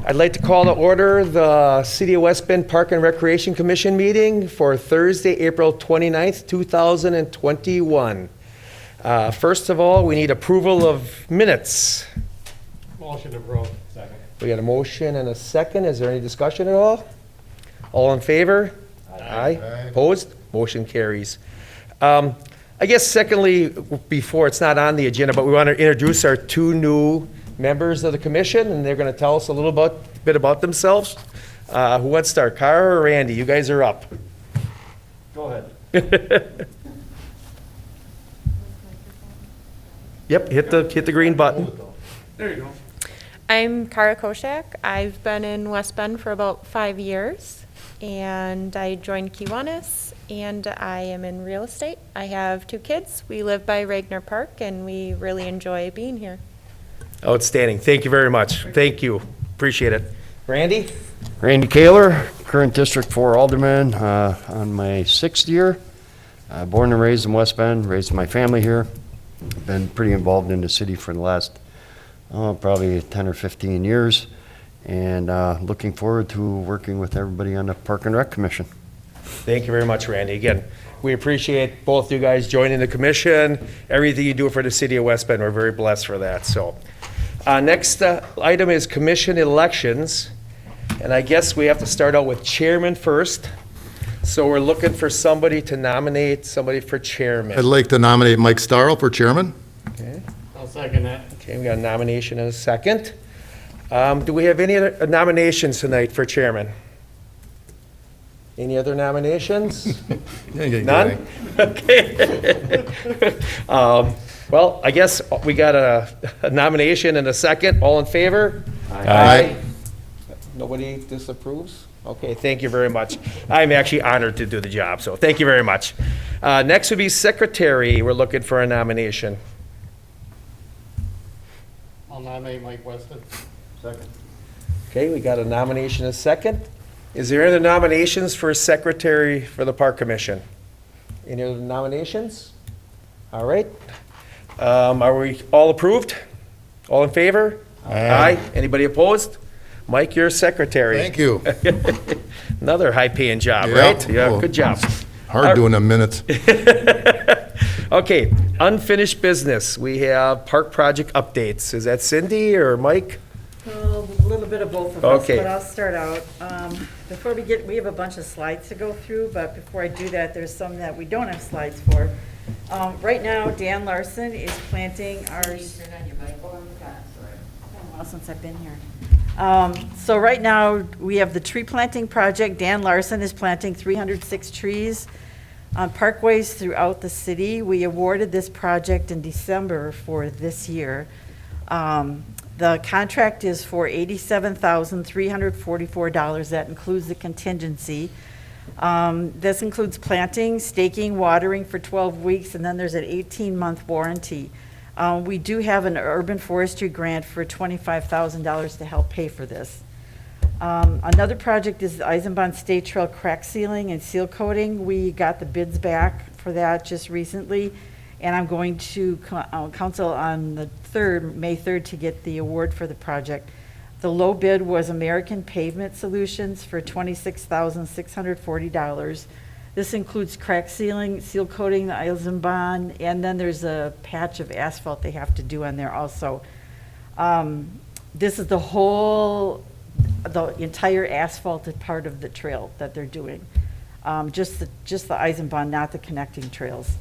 I'd like to call to order the City of West Bend Park and Recreation Commission meeting for Thursday, April 29th, 2021. First of all, we need approval of minutes. Motion approved. Second. We got a motion and a second. Is there any discussion at all? All in favor? Aye. Opposed? Motion carries. I guess secondly, before, it's not on the agenda, but we want to introduce our two new members of the commission, and they're going to tell us a little bit about themselves. Who wants to start, Cara or Randy? You guys are up. Go ahead. Yep, hit the green button. There you go. I'm Kara Koshak. I've been in West Bend for about 5 years, and I joined Kiwanis, and I am in real estate. I have 2 kids. We live by Regner Park, and we really enjoy being here. Outstanding. Thank you very much. Thank you. Appreciate it. Randy? Randy Kaler, current District 4 Alderman, on my 6th year. Born and raised in West Bend, raised my family here. Been pretty involved in the city for the last probably 10 or 15 years, and looking forward to working with everybody on the Park and Rec Commission. Thank you very much, Randy. Again, we appreciate both you guys joining the commission, everything you do for the city of West Bend. We're very blessed for that. So, next item is commission elections, and I guess we have to start out with chairman first. So we're looking for somebody to nominate somebody for chairman. I'd like to nominate Mike Starl for chairman. Okay. I'll second that. Okay, we got a nomination and a second. Do we have any other nominations tonight for chairman? Any other nominations? None? Okay. Well, I guess we got a nomination and a second. All in favor? Aye. Nobody disapproves? Okay, thank you very much. I'm actually honored to do the job, so thank you very much. Next would be secretary. We're looking for a nomination. I'll nominate Mike Weston. Second. Okay, we got a nomination and a second. Is there any other nominations for secretary for the Park Commission? Any other nominations? All right. Are we all approved? All in favor? Aye. Anybody opposed? Mike, you're secretary. Thank you. Another high-paying job, Yeah. right? Yeah, Oh. good job. Hard doing the minutes. Okay, unfinished business. We have park project updates. Is that Cindy or Mike? Well, a little bit of both of us, Okay. but I'll start out. Before we have a bunch of slides to go through, but before I do that, there's some that we don't have slides for. Right now, Dan Larson is planting our. Well, since I've been here. So right now, we have the tree planting project. Dan Larson is planting 306 trees on parkways throughout the city. We awarded this project in December for this year. The contract is for $87,344. That includes the contingency. This includes planting, staking, watering for 12 weeks, and then there's an 18-month warranty. We do have an urban forestry grant for $25,000 to help pay for this. Another project is the Eisenbond State Trail crack sealing and seal coating. We got the bids back for that just recently, and I'm going to council on the May 3rd, to get the award for the project. The low bid was American Pavement Solutions for $26,640. This includes crack sealing, seal coating, the Eisenbond, and then there's a patch of asphalt they have to do on there also. This is the entire asphalted part of the trail that they're doing. Just the Eisenbond, not the connecting trails.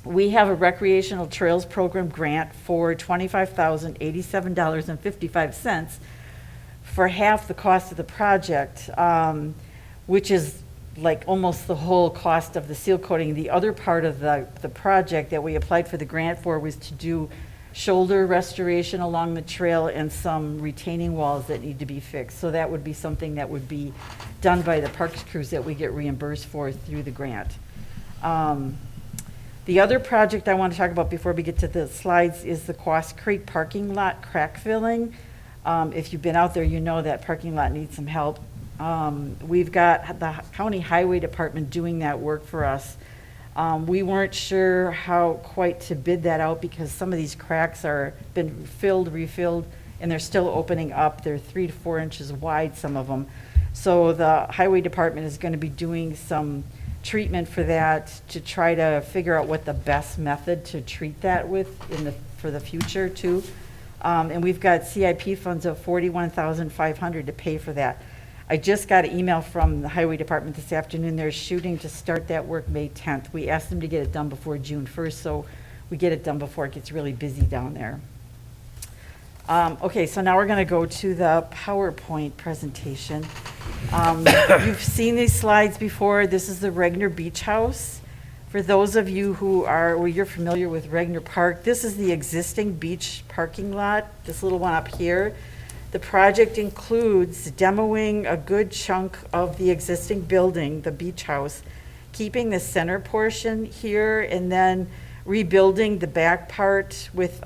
We have a recreational trails program grant for $25,087.55 for half the cost of the project, which is like almost the whole cost of the seal coating. The other part of the project that we applied for the grant for was to do shoulder restoration along the trail and some retaining walls that need to be fixed. So that would be something that would be done by the parks crews that we get reimbursed for through the grant. The other project I want to talk about before we get to the slides is the Quas Creek parking lot crack filling. If you've been out there, you know that parking lot needs some help. We've got the County Highway Department doing that work for us. We weren't sure how quite to bid that out because some of these cracks are been filled, refilled, and they're still opening up. They're 3 to 4 inches wide, some of them. So the highway department is going to be doing some treatment for that to try to figure out what the best method to treat that with for the future too. And we've got CIP funds of $41,500 to pay for that. I just got an email from the highway department this afternoon. They're shooting to start that work May 10th. We asked them to get it done before June 1st, so we get it done before it gets really busy down there. Okay, so now we're going to go to the PowerPoint presentation. You've seen these slides before. This is the Regner Beach House. For those of you who are, well, you're familiar with Regner Park, this is the existing beach parking lot, this little one up here. The project includes demoing a good chunk of the existing building, the beach house, keeping the center portion here, and then rebuilding the back part with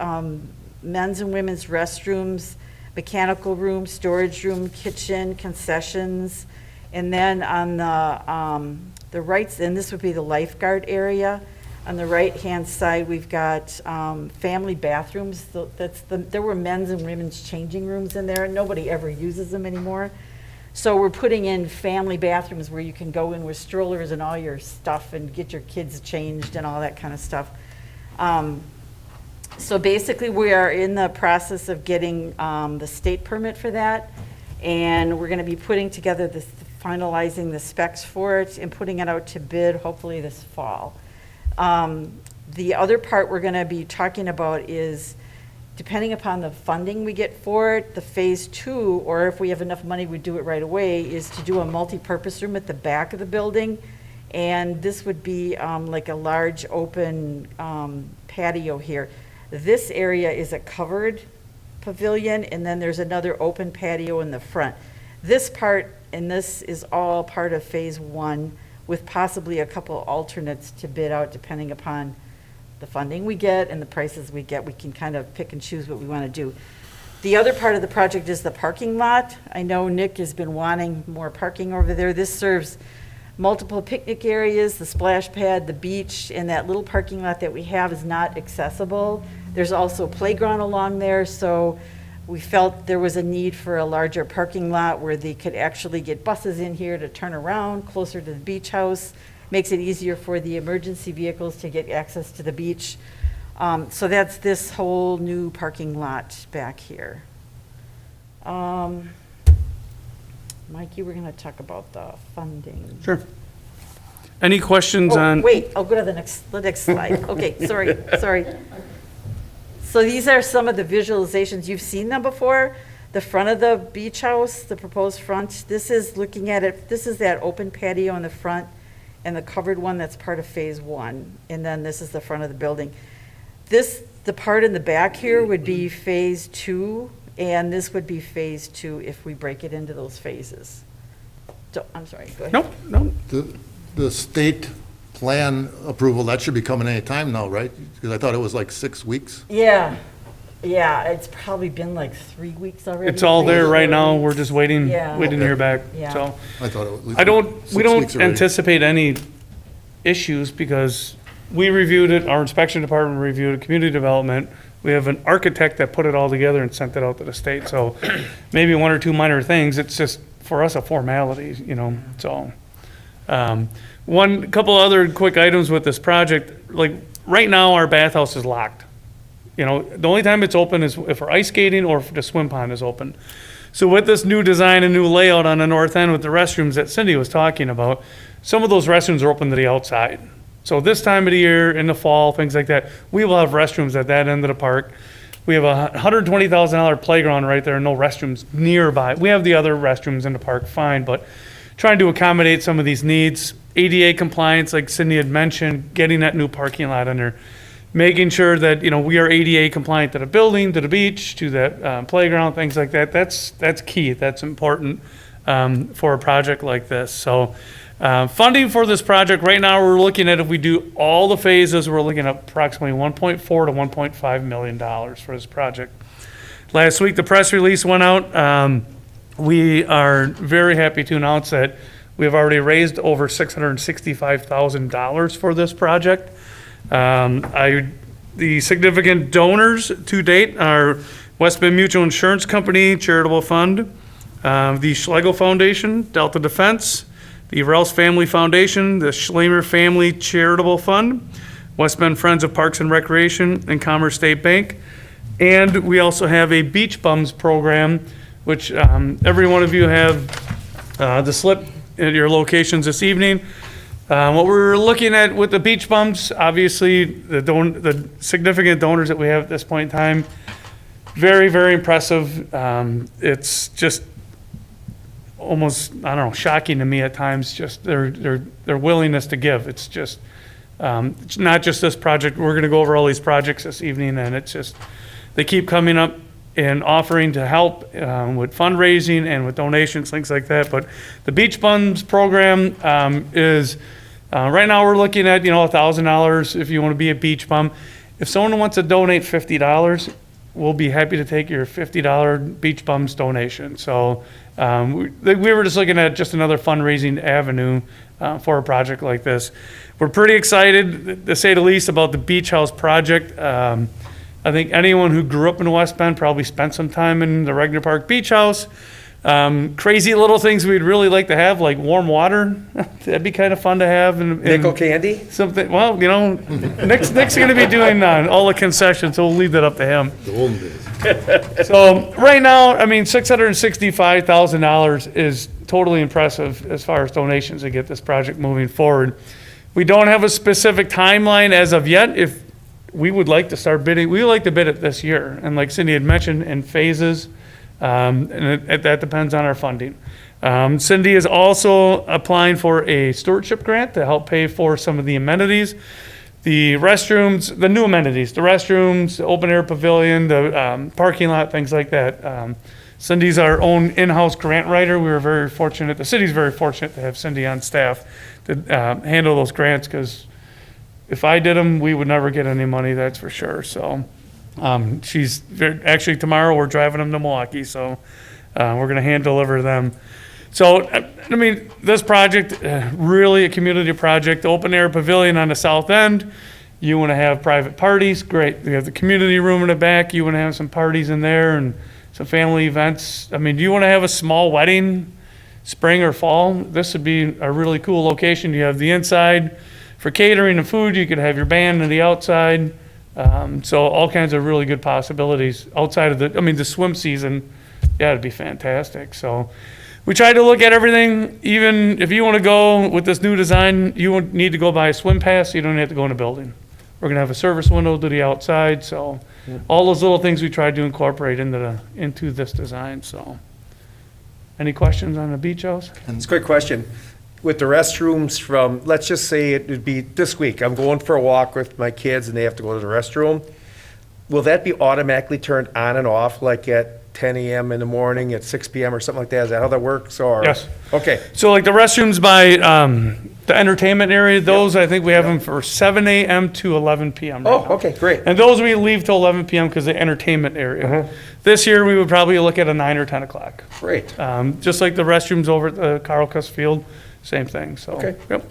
men's and women's restrooms, mechanical room, storage room, kitchen, concessions, and then on the right, and this would be the lifeguard area. On the right-hand side, we've got family bathrooms. There were men's and women's changing rooms in there. Nobody ever uses them anymore. So we're putting in family bathrooms where you can go in with strollers and all your stuff and get your kids changed and all that kind of stuff. So basically, we are in the process of getting the state permit for that, and we're going to be putting together finalizing the specs for it and putting it out to bid hopefully this fall. The other part we're going to be talking about is, depending upon the funding we get for it, the phase 2, or if we have enough money, we do it right away, is to do a multi-purpose room at the back of the building. And this would be like a large open patio here. This area is a covered pavilion, and then there's another open patio in the front. This part, and this is all part of phase 1, with possibly a couple alternates to bid out depending upon the funding we get and the prices we get. We can kind of pick and choose what we want to do. The other part of the project is the parking lot. I know Nick has been wanting more parking over there. This serves multiple picnic areas, the splash pad, the beach, and that little parking lot that we have is not accessible. There's also a playground along there, so we felt there was a need for a larger parking lot where they could actually get buses in here to turn around closer to the beach house. Makes it easier for the emergency vehicles to get access to the beach. So that's this whole new parking lot back here. Mike, you were going to talk about the funding. Sure. Any questions Oh, on? wait, I'll go to the next slide. Okay, sorry. So these are some of the visualizations. You've seen them before. The front of the beach house, the proposed front, this is looking at it, this is that open patio in the front and the covered one that's part of phase 1. And then this is the front of the building. The part in the back here would be phase 2, and this would be phase 2 if we break it into those phases. So, I'm sorry, go ahead. Nope. The state plan approval, that should be coming any time now, right? Because I thought it was like 6 weeks. Yeah, it's probably been like 3 weeks already. It's all there right now. 4 We're weeks. just waiting Yeah. to hear back. Yeah. So I thought it was. we don't anticipate any issues because we reviewed it, our inspection department reviewed it, community development. We have an architect that put it all together and sent it out to the state. So maybe 1 or 2 minor things. It's just, for us, a formality, so. Couple other quick items with this project, like right now our bathhouse is locked. The only time it's open is if we're ice skating or if the swim pond is open. So with this new design and new layout on the north end with the restrooms that Cindy was talking about, some of those restrooms are open to the outside. So this time of the year, in the fall, things like that, we will have restrooms at that end of the park. We have a $120,000 playground right there, no restrooms nearby. We have the other restrooms in the park, fine, but trying to accommodate some of these needs. ADA compliance, like Cindy had mentioned, getting that new parking lot in there. Making sure that, we are ADA compliant to the building, to the beach, to that playground, things like that. That's key. That's important for a project like this. So funding for this project, right now we're looking at, if we do all the phases, we're looking at approximately $1.4 to $1.5 million for this project. Last week, the press release went out. We are very happy to announce that We have already raised over $665,000 for this project. The significant donors to date are West Bend Mutual Insurance Company Charitable Fund, the Schlegel Foundation, Delta Defense, the Rouse Family Foundation, the Schlamer Family Charitable Fund, West Bend Friends of Parks and Recreation, and Commerce State Bank. And we also have a Beach Bums program, which every one of you have the slip at your locations this evening. What we're looking at with the Beach Bums, obviously, the significant donors that we have at this point in time, very, very impressive. It's just almost, I don't know, shocking to me at times, just their willingness to give. It's just, it's not just this project. We're going to go over all these projects this evening, and it's just, they keep coming up and offering to help with fundraising and with donations, things like that. But the Beach Bums program is, right now we're looking at, $1,000 if you want to be a beach bum. If someone wants to donate $50, we'll be happy to take your $50 Beach Bums donation. So we were just looking at just another fundraising avenue for a project like this. We're pretty excited, to say the least, about the Beach House project. I think anyone who grew up in West Bend probably spent some time in the Regner Park Beach House. Crazy little things we'd really like to have, like warm water. That'd be kind of fun to have. And Nickel candy? something. Well, Nick's going to be doing all the concessions, so we'll leave that up to him. The olden days. So right now, $665,000 is totally impressive as far as donations to get this project moving forward. We don't have a specific timeline as of yet. If we would like to start bidding, we would like to bid it this year. And like Cindy had mentioned, in phases, and that depends on our funding. Cindy is also applying for a stewardship grant to help pay for some of the amenities. The restrooms, the new amenities, the restrooms, the open air pavilion, the parking lot, things like that. Cindy's our own in-house grant writer. We were very fortunate, the city's very fortunate to have Cindy on staff to handle those grants, because if I did them, we would never get any money, that's for sure. So actually tomorrow we're driving them to Milwaukee, so we're going to hand deliver them. So, this project, really a community project, the open air pavilion on the south end. You want to have private parties, great. We have the community room in the back. You want to have some parties in there and some family events. Do you want to have a small wedding, spring or fall? This would be a really cool location. You have the inside for catering and food. You could have your band on the outside. So all kinds of really good possibilities outside of the swim season. Yeah, it'd be fantastic. So we tried to look at everything. Even if you want to go with this new design, you won't need to go buy a swim pass. You don't have to go in a building. We're going to have a service window to the outside. So all those little things we tried to incorporate into this design. So any questions on the beach house? It's a great question. With the restrooms from, let's just say it would be this week, I'm going for a walk with my kids and they have to go to the restroom. Will that be automatically turned on and off, like at 10 a.m. in the morning, at 6 p.m. or something like that? Is that how that works? Or Yes. Okay. So like the restrooms by the entertainment area, those I think we have them for 7 a.m. to 11 p.m. right now. Oh, okay, great. And those we leave till 11 p.m. because the entertainment area. This year, we would probably look at a 9 or 10 o'clock. Great. Just like the restrooms over at the Carl Cuss Field, same thing, so. Okay. Yep.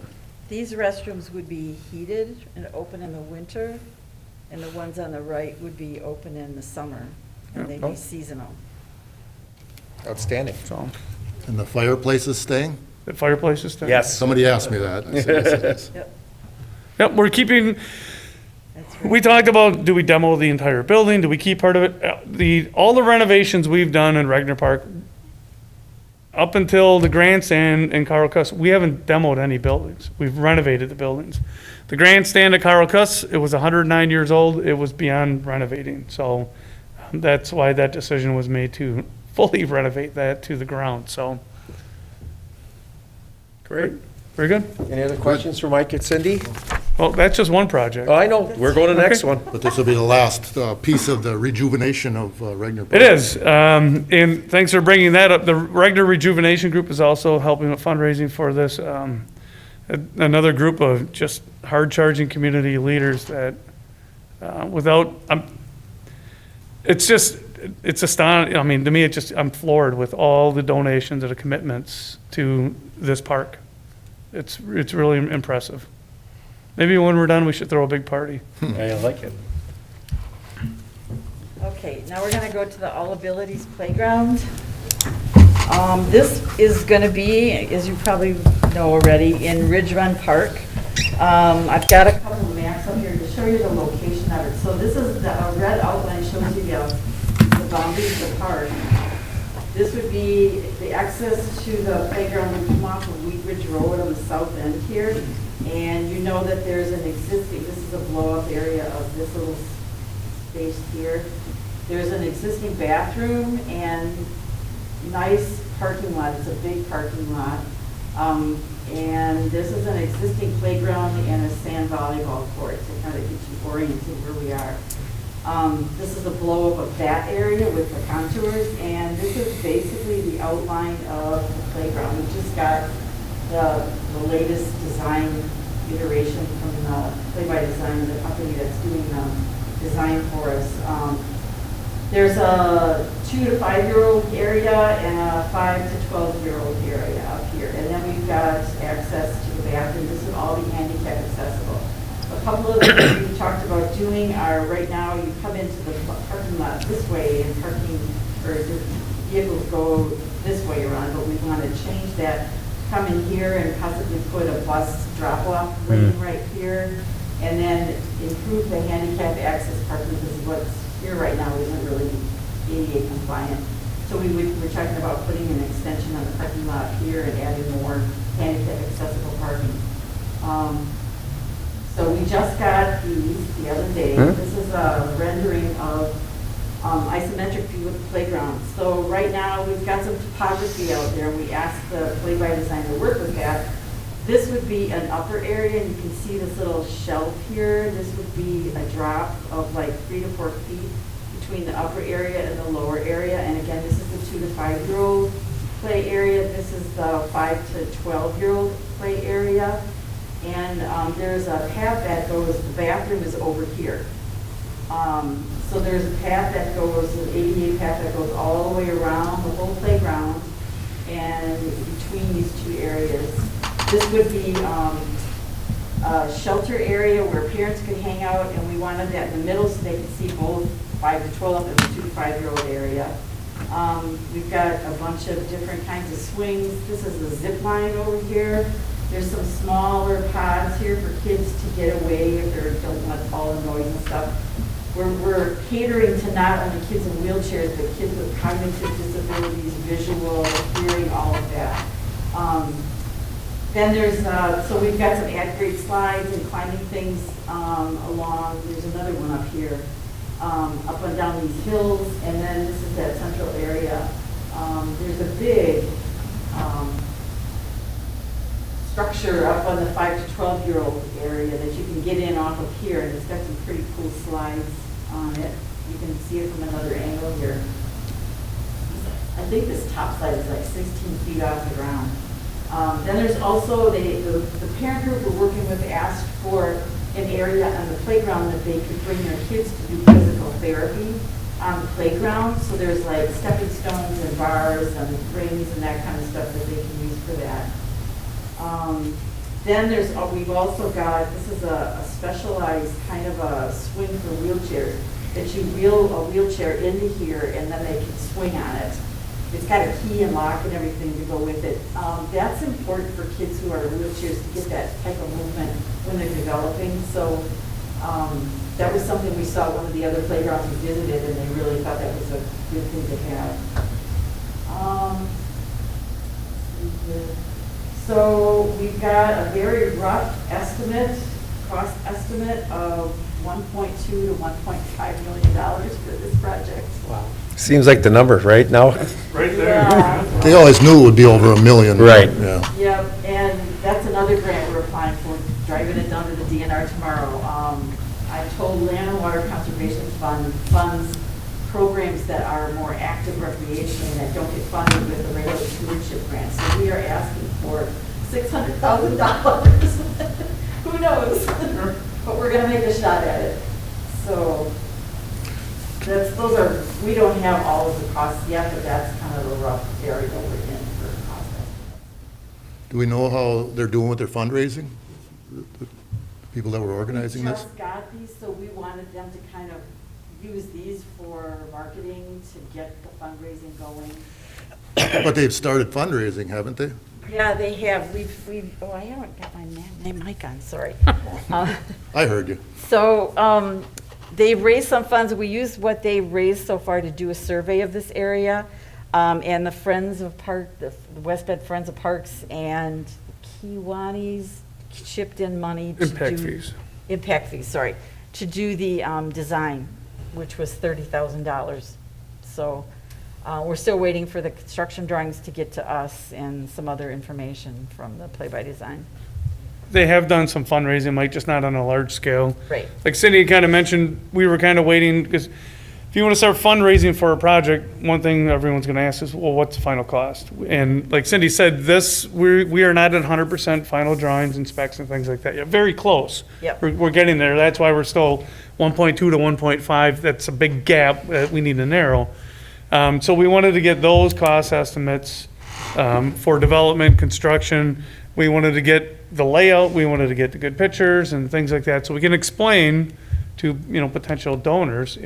These restrooms would be heated and open in the winter, and the ones on the right would be open in the summer, and they'd Oh. be seasonal. Outstanding. So, And the fireplace is staying? the fireplace is still. Yes. Somebody asked me that. I said, yes, it is. Yep, Yep, we're keeping, that's we right. talked about, do we demo the entire building? Do we keep part of it? All the renovations we've done in Regner Park, up until the grandstand and Carl Cuss, we haven't demoed any buildings. We've renovated the buildings. The grandstand at Carl Cuss, it was 109 years old. It was beyond renovating. So that's why that decision was made to fully renovate that to the ground. So, Great. very good. Any other questions for Mike and Cindy? Well, that's just one project. Oh, I know. We're going to the next one. But this will be the last piece of the rejuvenation of Regner Park. It is, and thanks for bringing that up. The Regner Rejuvenation Group is also helping with fundraising for this. Another group of just hard-charging community leaders that, it's just, it's astonishing. I mean, to me, I'm floored with all the donations and the commitments to this park. It's really impressive. Maybe when we're done, we should throw a big party. I like it. Okay, now we're gonna go to the All Abilities Playground. This is gonna be, as you probably know already, in Ridge Run Park. I've got a couple of maps up here to show you the location of it. So this is the red outline shows you the boundaries of the park. This would be the access to the playground would come off of Wheat Ridge Road on the south end here. And you know that there's an existing, this is a blow-up area of this little space here. There's an existing bathroom and nice parking lot. It's a big parking lot. And this is an existing playground and a sand volleyball court to kind of get you oriented where we are. This is a blow-up of that area with the contours, and this is basically the outline of the playground. We just got the latest design iteration from the Play-by Design, the company that's doing the design for us. There's a 2 to 5 year old area and a 5 to 12-year-old area up here. And then we've got access to the bathroom. This would all be handicap accessible. A couple of the things we talked about doing are right now you come into the parking lot this way and parking, or the vehicles go this way around, but we want to change that. Come in here and possibly put a bus drop-off lane right here, and then improve the handicap access parking because what's here right now isn't really ADA compliant. So we're talking about putting an extension on the parking lot here and adding more handicap accessible parking. So we just got these the other day. This is a rendering of isometric view of the playground. So right now we've got some topography out there. We asked the Play-by Design to work with that. This would be an upper area, and you can see this little shelf here. This would be a drop of like 3 to 4 feet between the upper area and the lower area. And again, this is the 2 to 5 year old play area. This is the 5 to 12-year-old play area. And there's a path that goes, the bathroom is over here. So there's a path that goes, an ADA path that goes all the way around the whole playground and between these two areas. This would be a shelter area where parents could hang out, and we wanted that in the middle so they could see both 5 to 12 and the 2 to 5 year old area. We've got a bunch of different kinds of swings. This is a zip line over here. There's some smaller pods here for kids to get away if they don't want all the noise and stuff. We're catering to not only kids in wheelchairs, but kids with cognitive disabilities, visual, hearing, all of that. Then there's, so we've got some at-grade slides and climbing things along. There's another one up here, up and down these hills, and then this is that central area. There's a big structure up on the 5 to 12-year-old area that you can get in off of here, and it's got some pretty cool slides on it. You can see it from another angle here. I think this top side is like 16 feet off the ground. Then there's also the parent group we're working with asked for an area on the playground that they could bring their kids to do physical therapy on the playground. So there's like stepping stones and bars and rings and that kind of stuff that they can use for that. Then we've also got, this is a specialized kind of a swing for wheelchairs, that you wheel a wheelchair into here and then they can swing on it. It's got a key and lock and everything to go with it. That's important for kids who are in wheelchairs to get that type of movement when they're developing. So that was something we saw at one of the other playgrounds we visited, and they really thought that was a good thing to have. So we've got a very rough estimate, cost estimate of $1.2 to $1.5 million for this project. Wow. Seems like the number, right, now? Right there. Yeah. They always knew it would be over $1 million. Right. Yeah. Yep, and that's another grant we're applying for, driving it down to the DNR tomorrow. I told Land and Water Conservation Fund funds programs that are more active recreation that don't get funded with the regular stewardship grant. So we are asking for $600,000. Who knows? But we're gonna make a shot at it. So Those are, we don't have all of the costs yet, but that's kind of the rough area we're in for cost estimate. Do we know how they're doing with their fundraising? The people that were organizing We this? just got these, so we wanted them to kind of use these for marketing to get the fundraising going. But they've started fundraising, haven't they? Yeah, they have. Oh, I haven't got my mic on, sorry. I heard you. So they've raised some funds. We used what they've raised so far to do a survey of this area. And the Friends of Park, the West Bend Friends of Parks and Kiwanis chipped in money to Impact do. fees. Impact fees, sorry, to do the design, which was $30,000. So we're still waiting for the construction drawings to get to us and some other information from the play-by-design. They have done some fundraising, Mike, just not on a large scale. Right. Like Cindy kind of mentioned, we were kind of waiting, because if you want to start fundraising for a project, one thing everyone's going to ask is, well, what's the final cost? And like Cindy said, we are not at 100% final drawings and specs and things like that yet. Very close. Yep. We're getting there. That's why we're still 1.2 to 1.5. That's a big gap that we need to narrow. So we wanted to get those cost estimates for development, construction. We wanted to get the layout. We wanted to get the good pictures and things like that, so we can explain to, potential donors,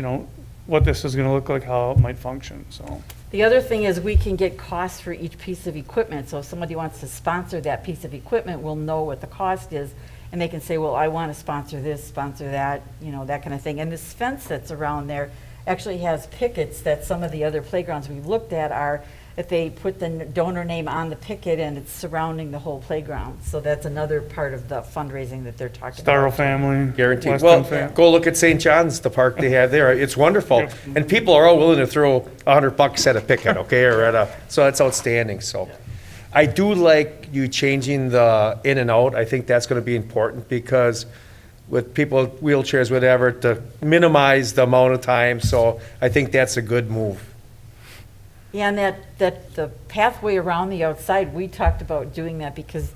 what this is going to look like, how it might function, so. The other thing is we can get costs for each piece of equipment. So if somebody wants to sponsor that piece of equipment, we'll know what the cost is. And they can say, well, I want to sponsor this, sponsor that, that kind of thing. And this fence that's around there actually has pickets that some of the other playgrounds we've looked at are, if they put the donor name on the picket and it's surrounding the whole playground. So that's another part of the fundraising that they're talking Starro about. family. Guaranteed. West Well, End fam- go look at St. John's, the park they have there. It's wonderful. Yep. And people are all willing to throw $100 at a picket, okay, or so that's outstanding, so. I do like you changing the in and out. I think that's going to be important because with people, wheelchairs, whatever, to minimize the amount of time, so I think that's a good move. Yeah, and that the pathway around the outside, we talked about doing that because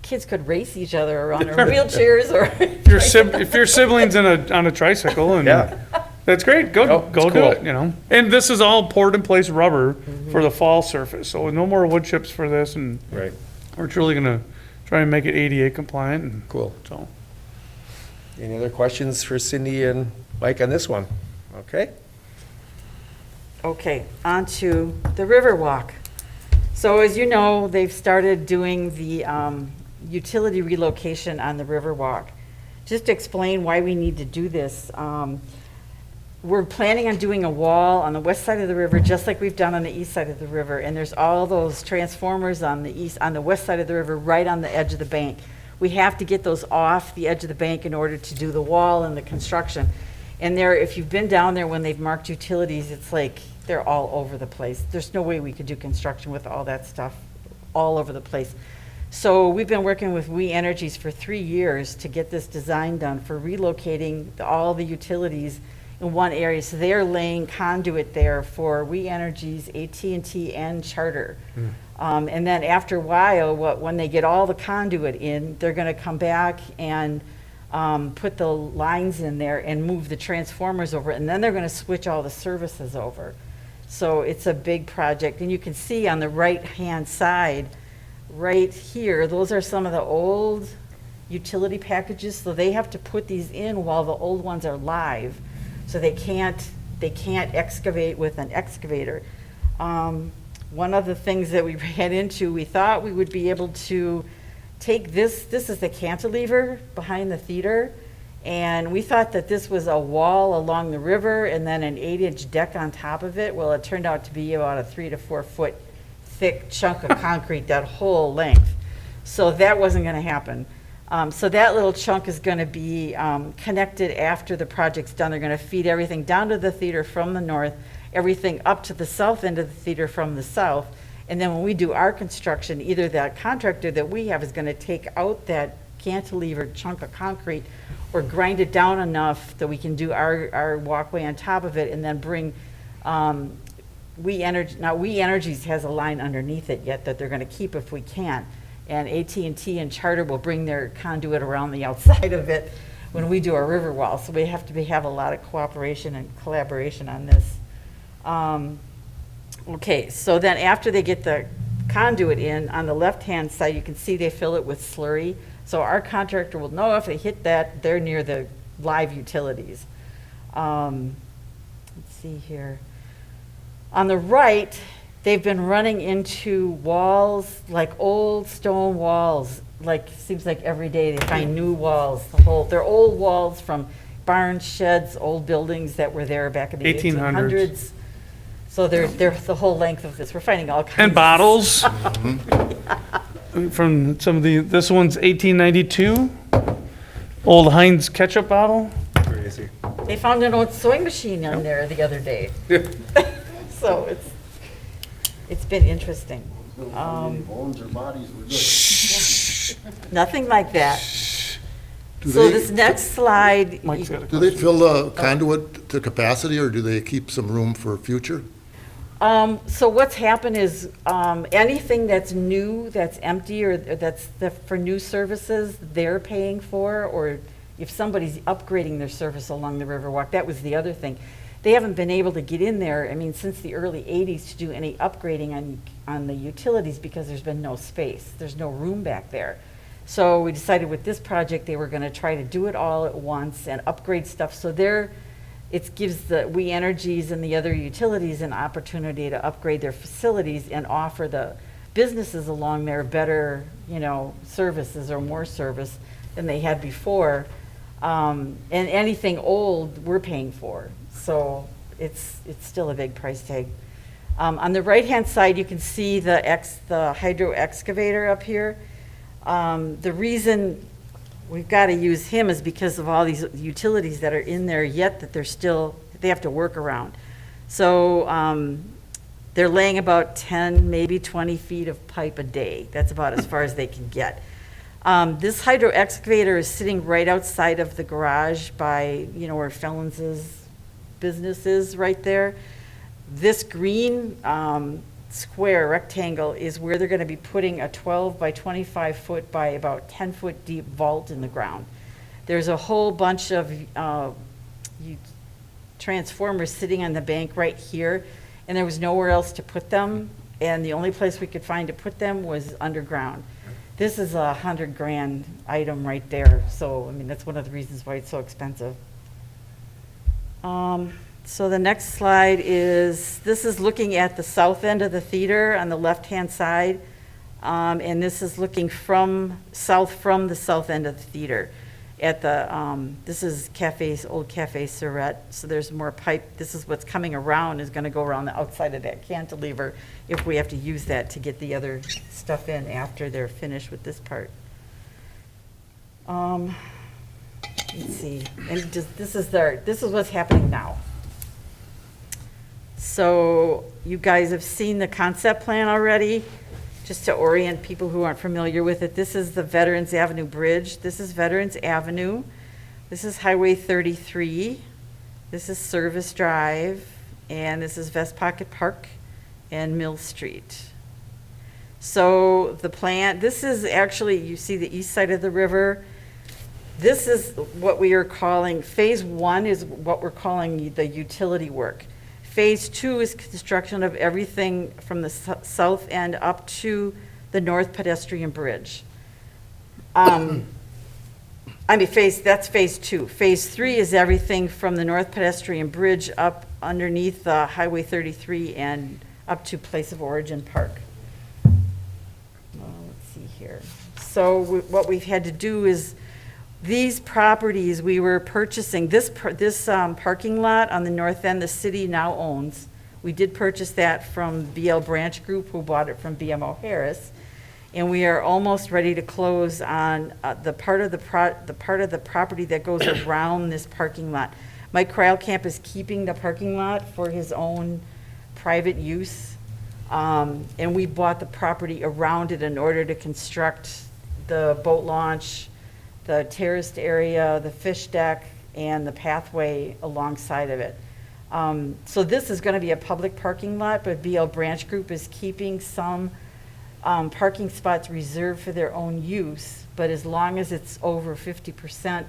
kids could race each other around their wheelchairs or. If your siblings on a tricycle, and Yeah. that's great, go Oh, it's do cool. it, And this is all poured in place rubber for the fall surface, so no more wood chips for this, and Right. we're truly gonna try and make it ADA compliant, and Cool. so. Any other questions for Cindy and Mike on this one? Okay. Okay, on to the Riverwalk. So as you know, they've started doing the utility relocation on the Riverwalk. Just to explain why we need to do this, we're planning on doing a wall on the west side of the river, just like we've done on the east side of the river. And there's all those transformers on the west side of the river, right on the edge of the bank. We have to get those off the edge of the bank in order to do the wall and the construction. And there, if you've been down there when they've marked utilities, it's like they're all over the place. There's no way we could do construction with all that stuff all over the place. So we've been working with We Energies for 3 years to get this design done for relocating all the utilities in one area. So they're laying conduit there for We Energies, AT&T, and Charter. And then after a while, when they get all the conduit in, they're going to come back and put the lines in there and move the transformers over, and then they're going to switch all the services over. So it's a big project, and you can see on the right-hand side, right here, those are some of the old utility packages, so they have to put these in while the old ones are live, so they can't excavate with an excavator. One of the things that we ran into, we thought we would be able to take this is the cantilever behind the theater, and we thought that this was a wall along the river and then an 8-inch deck on top of it. Well, it turned out to be about a 3 to 4 foot thick chunk of concrete, that whole length. So that wasn't going to happen. So that little chunk is going to be connected after the project's done. They're going to feed everything down to the theater from the north, everything up to the south end of the theater from the south. And then when we do our construction, either that contractor that we have is going to take out that cantilever chunk of concrete or grind it down enough that we can do our walkway on top of it, and then bring We Energies has a line underneath it yet that they're going to keep if we can. And AT&T and Charter will bring their conduit around the outside of it when we do our Riverwalk, so we have to have a lot of cooperation and collaboration on this. Okay, so then after they get the conduit in, on the left-hand side, you can see they fill it with slurry. So our contractor will know if they hit that, they're near the live utilities. Let's see here. On the right, they've been running into walls, like old stone walls, like, seems like every day they find new walls. They're old walls from barns, sheds, old buildings that were there back in the 1800s. 1800s. So they're the whole length of this. We're finding all kinds. And bottles. From some of this one's 1892. Old Heinz ketchup bottle. Crazy. They found an old sewing machine in there the other day. So it's been interesting. Bones or bodies were good. Nothing like that. Do So they- this next slide, Mike's got a Do they question. fill the conduit to capacity, or do they keep some room for future? so what's happened is, anything that's new, that's empty, or that's for new services, they're paying for, or if somebody's upgrading their service along the Riverwalk, that was the other thing. They haven't been able to get in there, I mean, since the early 80s to do any upgrading on the utilities because there's been no space. There's no room back there. So we decided with this project, they were gonna try to do it all at once and upgrade stuff. So it gives the We Energies and the other utilities an opportunity to upgrade their facilities and offer the businesses along there better, services or more service than they had before. And anything old, we're paying for. So it's still a big price tag. On the right-hand side, you can see the hydro excavator up here. The reason we've got to use him is because of all these utilities that are in there yet that they have to work around. So they're laying about 10, maybe 20 feet of pipe a day. That's about as far as they can get. This hydro excavator is sitting right outside of the garage by, where Felons's business is right there. This green square rectangle is where they're going to be putting a 12 by 25 foot by about 10 foot deep vault in the ground. There's a whole bunch of transformers sitting on the bank right here, and there was nowhere else to put them, and the only place we could find to put them was underground. This is a $100,000 item right there, so I mean that's one of the reasons why it's so expensive. So the next slide this is looking at the south end of the theater on the left-hand side. And this is looking from the south end of the theater. This is old Cafe Surette, so there's more pipe. This is what's coming around, is gonna go around the outside of that cantilever if we have to use that to get the other stuff in after they're finished with this part. Let's see, and this is what's happening now. So you guys have seen the concept plan already. Just to orient people who aren't familiar with it, this is the Veterans Avenue Bridge. This is Veterans Avenue. This is Highway 33. This is Service Drive. And this is Vest Pocket Park and Mill Street. So the plan, this is actually, you see the east side of the river. This is what we are calling, phase 1 is what we're calling the utility work. Phase 2 is construction of everything from the south end up to the north pedestrian bridge. That's phase 2. Phase 3 is everything from the north pedestrian bridge up underneath Highway 33 and up to Place of Origin Park. Let's see here. So what we've had to do is these properties, we were purchasing, this parking lot on the north end, the city now owns. We did purchase that from BL Branch Group, who bought it from BMO Harris. And we are almost ready to close on the part of the property that goes around this parking lot. Mike Kreilkamp is keeping the parking lot for his own private use. And we bought the property around it in order to construct the boat launch, the terraced area, the fish deck, and the pathway alongside of it. So this is going to be a public parking lot, but BL Branch Group is keeping some parking spots reserved for their own use, but as long as it's over 50%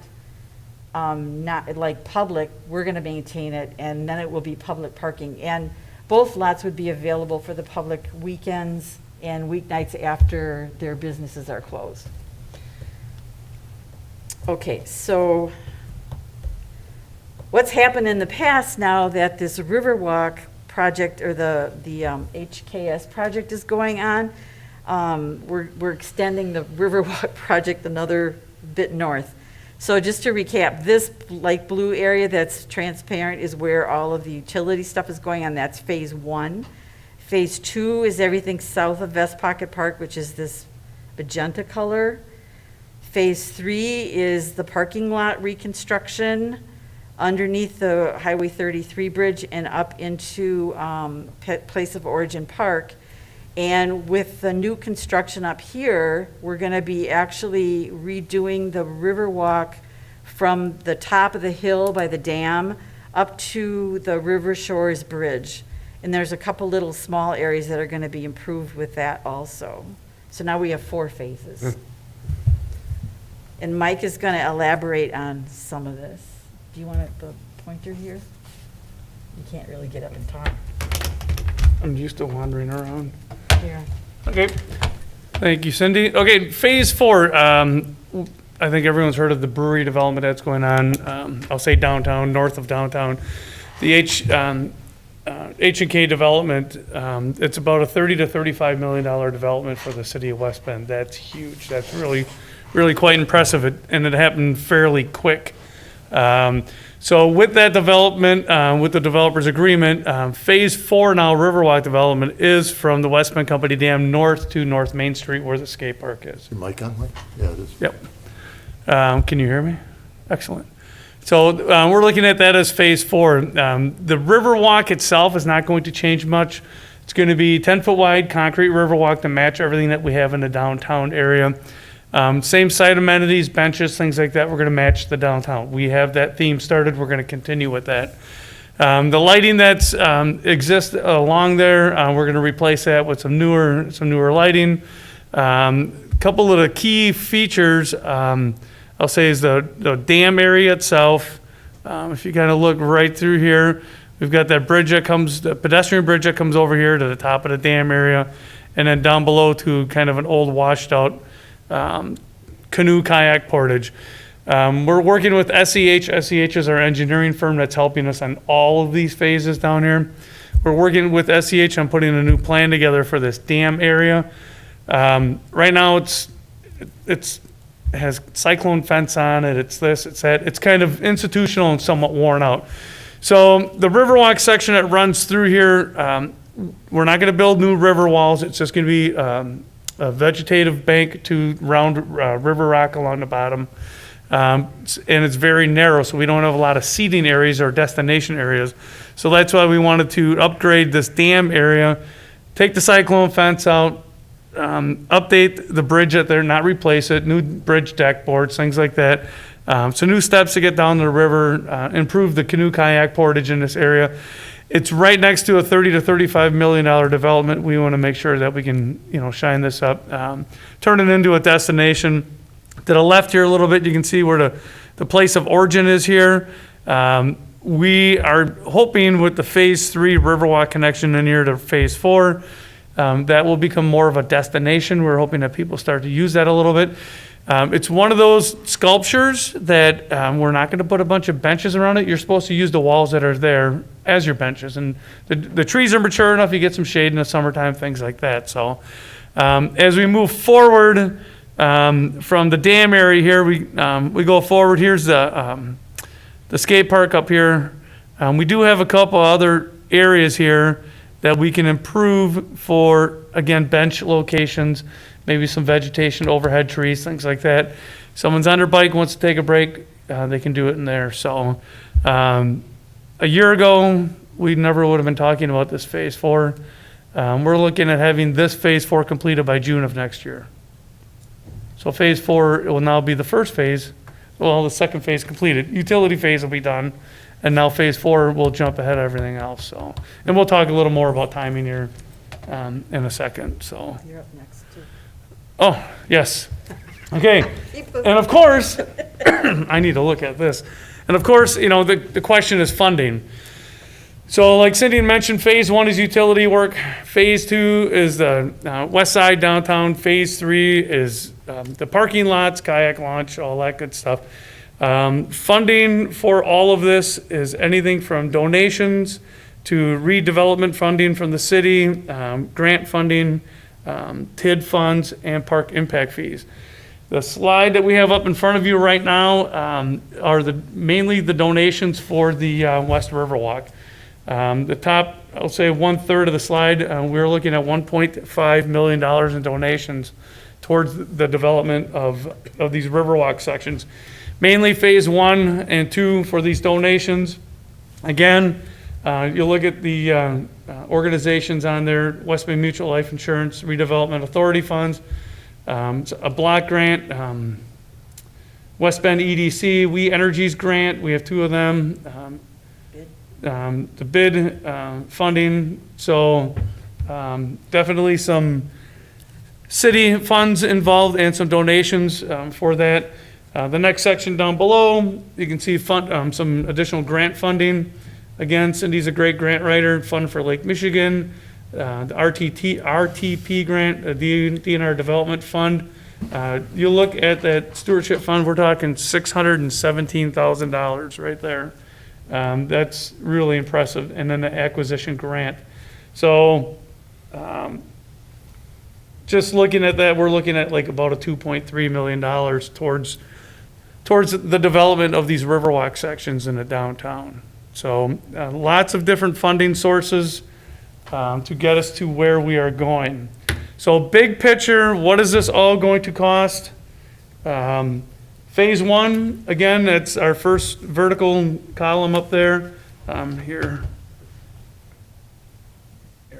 not like public, we're going to maintain it, and then it will be public parking. And both lots would be available for the public weekends and weeknights after their businesses are closed. Okay, so what's happened in the past now that this Riverwalk project, or the HKS project is going on, we're extending the Riverwalk project another bit north. So just to recap, this light blue area that's transparent is where all of the utility stuff is going on. That's phase 1. Phase 2 is everything south of West Pocket Park, which is this magenta color. Phase 3 is the parking lot reconstruction underneath the Highway 33 bridge and up into Place of Origin Park. And with the new construction up here, we're going to be actually redoing the Riverwalk from the top of the hill by the dam up to the River Shores Bridge. And there's a couple little small areas that are going to be improved with that also. So now we have 4 phases. And Mike is going to elaborate on some of this. Do you want the pointer here? You can't really get up and talk. I'm used to wandering around. Here. Okay. Thank you, Cindy. Okay, phase 4. I think everyone's heard of the brewery development that's going on. I'll say downtown, north of downtown. The H&K development, it's about a $30 to $35 million development for the city of West Bend. That's huge. That's really, really quite impressive. And it happened fairly quick. So with that development, with the developer's agreement, phase 4 now, Riverwalk development, is from the West Bend Company Dam north to North Main Street where the skate park is. Your mic on, Mike? Yeah, it is. Yep. Can you hear me? Excellent. So we're looking at that as phase 4. The Riverwalk itself is not going to change much. It's going to be 10-foot wide concrete Riverwalk to match everything that we have in the downtown area. Same site amenities, benches, things like that. We're going to match the downtown. We have that theme started. We're going to continue with that. The lighting that's exists along there, we're going to replace that with some newer lighting. A couple of the key features, I'll say, is the dam area itself. If you kind of look right through here, we've got that bridge that comes, the pedestrian bridge that comes over here to the top of the dam area, and then down below to kind of an old washed out canoe kayak portage. We're working with SEH. SEH is our engineering firm that's helping us on all of these phases down here. We're working with SEH on putting a new plan together for this dam area. Right now it has cyclone fence on it. It's this, it's that. It's kind of institutional and somewhat worn out. So the Riverwalk section that runs through here, we're not going to build new river walls. It's just going to be a vegetative bank to round river rock along the bottom. And it's very narrow, so we don't have a lot of seating areas or destination areas. So that's why we wanted to upgrade this dam area, take the cyclone fence out, update the bridge that they're not replace it, new bridge deck boards, things like that. So new steps to get down the river, improve the canoe kayak portage in this area. It's right next to a $30 to $35 million development. We want to make sure that we can, shine this up, turn it into a destination. To the left here a little bit, you can see where the place of origin is here. We are hoping with the phase 3 Riverwalk connection in here to phase 4, that will become more of a destination. We're hoping that people start to use that a little bit. It's one of those sculptures that we're not going to put a bunch of benches around it. You're supposed to use the walls that are there as your benches. And the trees are mature enough, you get some shade in the summertime, things like that. So as we move forward from the dam area here, we go forward. Here's the skate park up here. We do have a couple other areas here that we can improve for, again, bench locations, maybe some vegetation, overhead trees, things like that. Someone's on their bike, wants to take a break, they can do it in there. So a year ago, we never would have been talking about this phase 4. We're looking at having this phase 4 completed by June of next year. So phase 4, it will now be the first phase, the second phase completed. Utility phase will be done, and now phase 4 will jump ahead of everything else. So, and we'll talk a little more about timing here in a second. So. You're up next, too. Oh, yes. Okay, and of course, I need to look at this. And of course, you know, the question is funding. So like Cindy mentioned, phase 1 is utility work. Phase 2 is the west side downtown. Phase 3 is the parking lots, kayak launch, all that good stuff. Funding for all of this is anything from donations to redevelopment funding from the city, grant funding, TID funds, and park impact fees. The slide that we have up in front of you right now are mainly the donations for the West Riverwalk. The top, I'll say 1/3 of the slide, we're looking at $1.5 million in donations towards the development of these Riverwalk sections. Mainly phase 1 and 2 for these donations. Again, you look at the organizations on there: West Bend Mutual Life Insurance, Redevelopment Authority funds, a block grant, West Bend EDC, We Energies grant. We have 2 of them. The bid funding. So definitely some city funds involved and some donations for that. The next section down below, you can see some additional grant funding. Again, Cindy's a great grant writer. Fund for Lake Michigan, the RTP grant, the Dnr Development Fund. You look at that stewardship fund, we're talking $617,000 right there. That's really impressive. And then the acquisition grant. So just looking at that, we're looking at like about a $2.3 million towards the development of these Riverwalk sections in the downtown. So lots of different funding sources to get us to where we are going. So big picture, what is this all going to cost? Phase 1, again, that's our first vertical column up there. Here,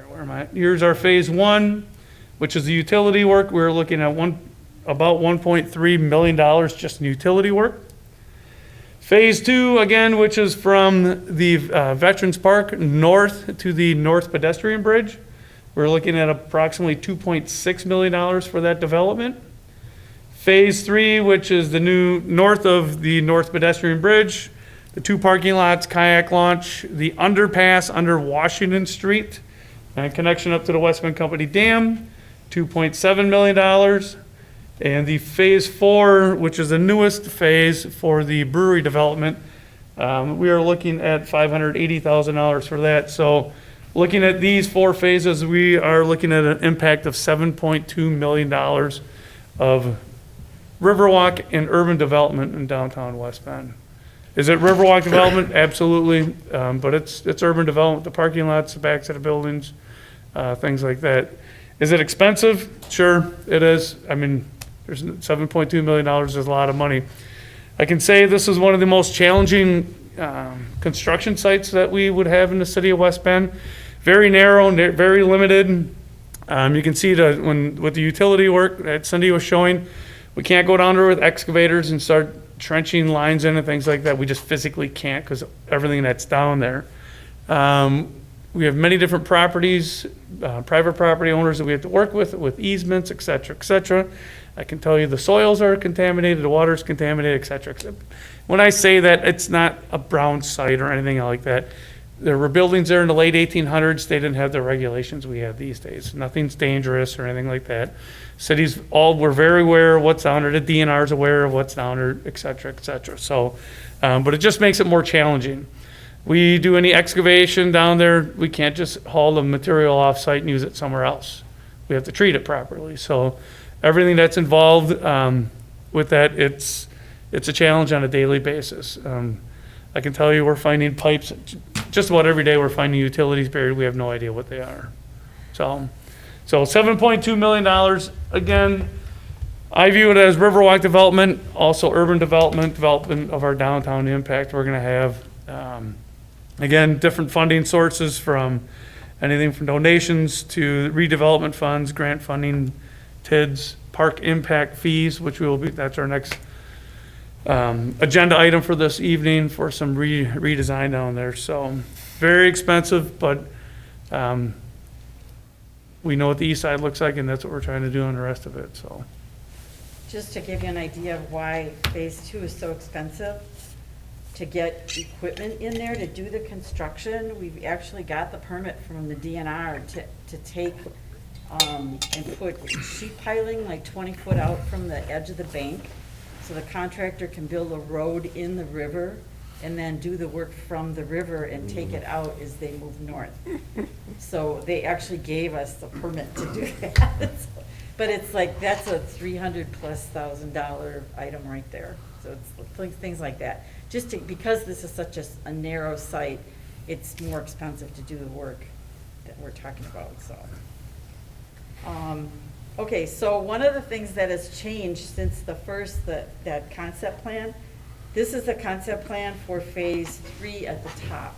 where am I? Here's our phase 1, which is the utility work. We're looking at about $1.3 million just in utility work. Phase 2, again, which is from the Veterans Park north to the North Pedestrian Bridge. We're looking at approximately $2.6 million for that development. Phase 3, which is the new north of the North Pedestrian Bridge, the 2 parking lots, kayak launch, the underpass under Washington Street, and connection up to the West Bend Company Dam, $2.7 million. And the phase 4, which is the newest phase for the brewery development, we are looking at $580,000 for that. So looking at these 4 phases, we are looking at an impact of $7.2 million of Riverwalk and urban development in downtown West Bend. Is it Riverwalk development? Absolutely, but it's urban development, the parking lots, the backs of the buildings, things like that. Is it expensive? Sure, it is. I mean, there's $7.2 million is a lot of money. I can say this is one of the most challenging construction sites that we would have in the city of West Bend. Very narrow, very limited. You can see with the utility work that Cindy was showing, we can't go down there with excavators and start trenching lines in and things like that. We just physically can't because everything that's down there. We have many different properties, private property owners that we have to work with easements, et cetera, et cetera. I can tell you the soils are contaminated, the water's contaminated, et cetera, et cetera. When I say that, it's not a brown site or anything like that. There were buildings there in the late 1800s. They didn't have the regulations we have these days. Nothing's dangerous or anything like that. Cities were very aware of what's down there. The DNR's aware of what's down there, et cetera, et cetera. So, but it just makes it more challenging. We do any excavation down there, we can't just haul the material off site and use it somewhere else. We have to treat it properly. So everything that's involved with that, it's a challenge on a daily basis. I can tell you we're finding pipes, just about every day we're finding utilities buried. We have no idea what they are. So $7.2 million, again, I view it as Riverwalk development, also urban development of our downtown impact. We're gonna have, again, different funding sources from anything from donations to redevelopment funds, grant funding, TIDs, park impact fees, which that's our next agenda item for this evening for some redesign down there. So very expensive, but we know what the east side looks like, and that's what we're trying to do on the rest of it. So Just to give you an idea of why Phase 2 is so expensive, to get equipment in there to do the construction, we've actually got the permit from the DNR to take and put sheet piling like 20 foot out from the edge of the bank, so the contractor can build a road in the river and then do the work from the river and take it out as they move north. So they actually gave us the permit to do that. But it's like, that's a $300,000+ item right there. So it's things like that. Just to, because this is such a narrow site, it's more expensive to do the work that we're talking about, so. Okay, so one of the things that has changed since the first, that concept plan, this is the concept plan for Phase 3 at the top.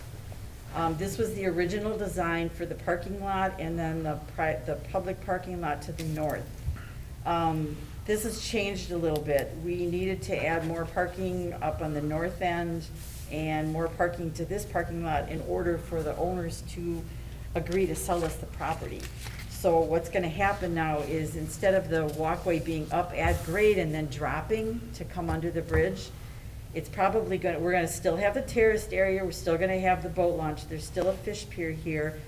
This was the original design for the parking lot and then the public parking lot to the north. This has changed a little bit. We needed to add more parking up on the north end and more parking to this parking lot in order for the owners to agree to sell us the property. So what's gonna happen now is, instead of the walkway being up at grade and then dropping to come under the bridge, it's probably we're gonna still have the terraced area, we're still gonna have the boat launch, there's still a fish pier here,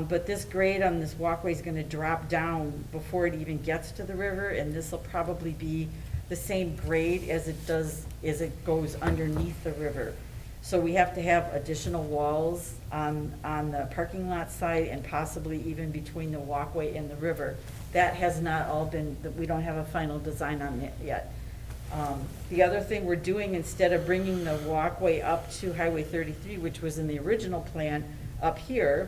but this grade on this walkway is gonna drop down before it even gets to the river, and this will probably be the same grade as it goes underneath the river. So we have to have additional walls on the parking lot side and possibly even between the walkway and the river. That has not all been, we don't have a final design on it yet. The other thing we're doing, instead of bringing the walkway up to Highway 33, which was in the original plan, up here,